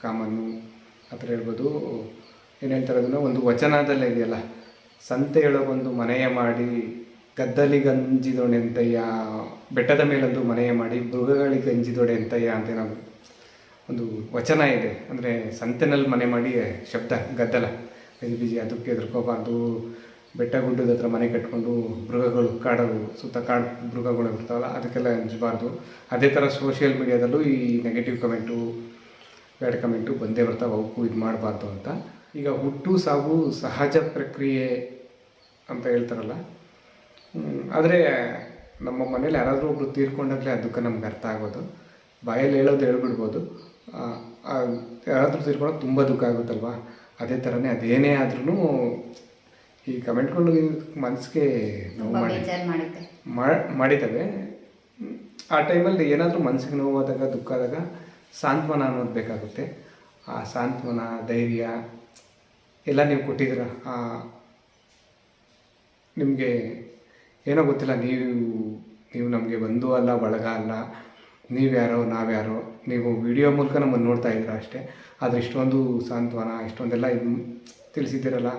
ಕಾಮನ್ನು ಆ ಥರ ಹೇಳ್ಬೋದು. ಏನು ಹೇಳ್ತಾರೆ ಅದನ್ನು, ಒಂದು ವಚನದಲ್ಲೇ ಇದೆಯಲ್ಲ, ಸಂತೆ ಒಳಗೊಂದು ಮನೆಯ ಮಾಡಿ ಗದ್ದಲಿಗಂಜಿದೊಡೆ ಅಂತಯ್ಯ, ಬೆಟ್ಟದ ಮೇಲೊಂದು ಮನೆಯ ಮಾಡಿ ಮೃಗಗಳಿಗಂಜಿದೊಡೆ ಅಂತಯ್ಯ ಅಂತ ನಾವು ಒಂದು ವಚನ ಇದೆ. ಅಂದರೆ ಸಂತೆನಲ್ಲಿ ಮನೆ ಮಾಡಿ ಶಬ್ದ ಗದ್ದಲ ಬೀಜಿ, ಅದಕ್ಕೆ ಎದುರ್ಕೋಬಾರ್ದು. ಬೆಟ್ಟ ಗುಡ್ಡದ ಹತ್ರ ಮನೆ ಕಟ್ಕೊಂಡು ಮೃಗಗಳು ಸುತ್ತ ಕಾಡು ಮೃಗಗಳು ಇರ್ತಾವಲ್ಲ, ಅದಕ್ಕೆಲ್ಲ ಅಂಜಬಾರ್ದು. ಅದೇ ಥರ ಸೋಷಿಯಲ್ ಮೀಡಿಯಾದಲ್ಲೂ ಈ ನೆಗೆಟಿವ್ ಕಮೆಂಟು, ಬ್ಯಾಡ್ ಕಮೆಂಟು ಬಂದೇ ಬರ್ತಾವೆ, ಅವಕ್ಕೂ ಇದು ಮಾಡಬಾರ್ದು ಅಂತ. ಈಗ ಹುಟ್ಟು ಸಾವು ಸಹಜ ಪ್ರಕ್ರಿಯೆ ಅಂತ ಹೇಳ್ತಾರಲ್ಲ, ಆದರೆ ನಮ್ಮ ಮನೇಲಿ ಯಾರಾದರೂ ಒಬ್ಬರು ತೀರ್ಕೊಂಡಾಗಲೇ ಆ ದುಃಖ ನಮ್ಗೆ ಅರ್ಥ ಆಗೋದು. ಬಾಯಲ್ಲಿ ಹೇಳ್ಬಿಡ್ಬೋದು, ಯಾರಾದರೂ ತೀರ್ಕೊಂಡಾಗ ತುಂಬ ದುಃಖ ಆಗುತ್ತಲ್ವ. ಅದೇ ಥರನೇ ಅದೇನೇ ಆದ್ರೂ ಈ ಕಮೆಂಟ್ಗಳು ಮನಸ್ಸಿಗೆ ನೋವು ಮಾಡಿದ್ದಾವೆ. ಆ ಟೈಮಲ್ಲಿ ಏನಾದರೂ ಮನಸ್ಸಿಗೆ ನೋವಾದಾಗ, ದುಃಖ ಆದಾಗ ಸಾಂತ್ವನ ಅನ್ನೋದು ಬೇಕಾಗುತ್ತೆ. ಆ ಸಾಂತ್ವನ, ಧೈರ್ಯ ಎಲ್ಲ ನೀವು ಕೊಟ್ಟಿದ್ದೀರ. ನಿಮಗೆ ಏನೋ ಗೊತ್ತಿಲ್ಲ, ನೀವು ನಮಗೆ ಬಂಧು ಅಲ್ಲ, ಬಳಗ ಅಲ್ಲ, ನೀವ್ಯಾರೋ ನಾವ್ಯಾರೋ, ನೀವು ವಿಡಿಯೋ ಮೂಲಕ ನಮ್ಮನ್ನು ನೋಡ್ತಾ ಇದ್ದೀರ ಅಷ್ಟೇ. ಆದರೆ ಇಷ್ಟೊಂದು ಸಾಂತ್ವನ, ಇಷ್ಟೊಂದೆಲ್ಲ ಇದು ತಿಳಿಸಿದ್ದೀರಲ್ಲ,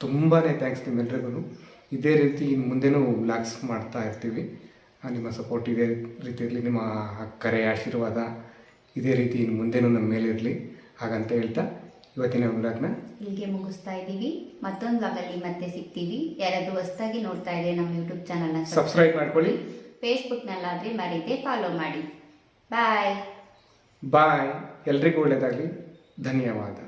ತುಂಬಾ ಥ್ಯಾಂಕ್ಸ್ ನಿಮ್ಮೆಲ್ರಿಗೂ. ಇದೇ ರೀತಿ ಇನ್ನು ಮುಂದೆನೂ ವ್ಲಾಗ್ಸ್ ಮಾಡ್ತಾ ಇರ್ತೀವಿ. ನಿಮ್ಮ ಸಪೋರ್ಟ್ ಇದೇ ರೀತಿ ಇರಲಿ, ನಿಮ್ಮ ಕರೆ ಆಶೀರ್ವಾದ ಇದೇ ರೀತಿ ಇನ್ನು ಮುಂದೆನೂ ನಮ್ಮ ಮೇಲಿರಲಿ ಹಾಗಂತ ಹೇಳ್ತಾ ಇವತ್ತಿನ ವ್ಲಾಗ್ನ ಇಲ್ಲಿಗೆ ಮುಗಿಸ್ತಾ ಇದ್ದೀವಿ. ಮತ್ತೊಂದು ವ್ಲಾಗಲ್ಲಿ ಮತ್ತೆ ಸಿಗ್ತೀವಿ. ಯಾರಾದರೂ ಹೊಸದಾಗಿ ನೋಡ್ತಾ ಇದ್ರೆ ನಮ್ಮ ಯೂಟ್ಯೂಬ್ ಚಾನಲ್ನ ಸಬ್ಸ್ಕ್ರೈಬ್ ಮಾಡ್ಕೊಳ್ಳಿ. ಫೇಸ್ಬುಕ್ನಲ್ಲಾದರೆ ಮರೀದೆ ಫಾಲೋ ಮಾಡಿ. ಬಾಯ್. ಎಲ್ರಿಗೂ ಒಳ್ಳೆಯದಾಗಲಿ. ಧನ್ಯವಾದ.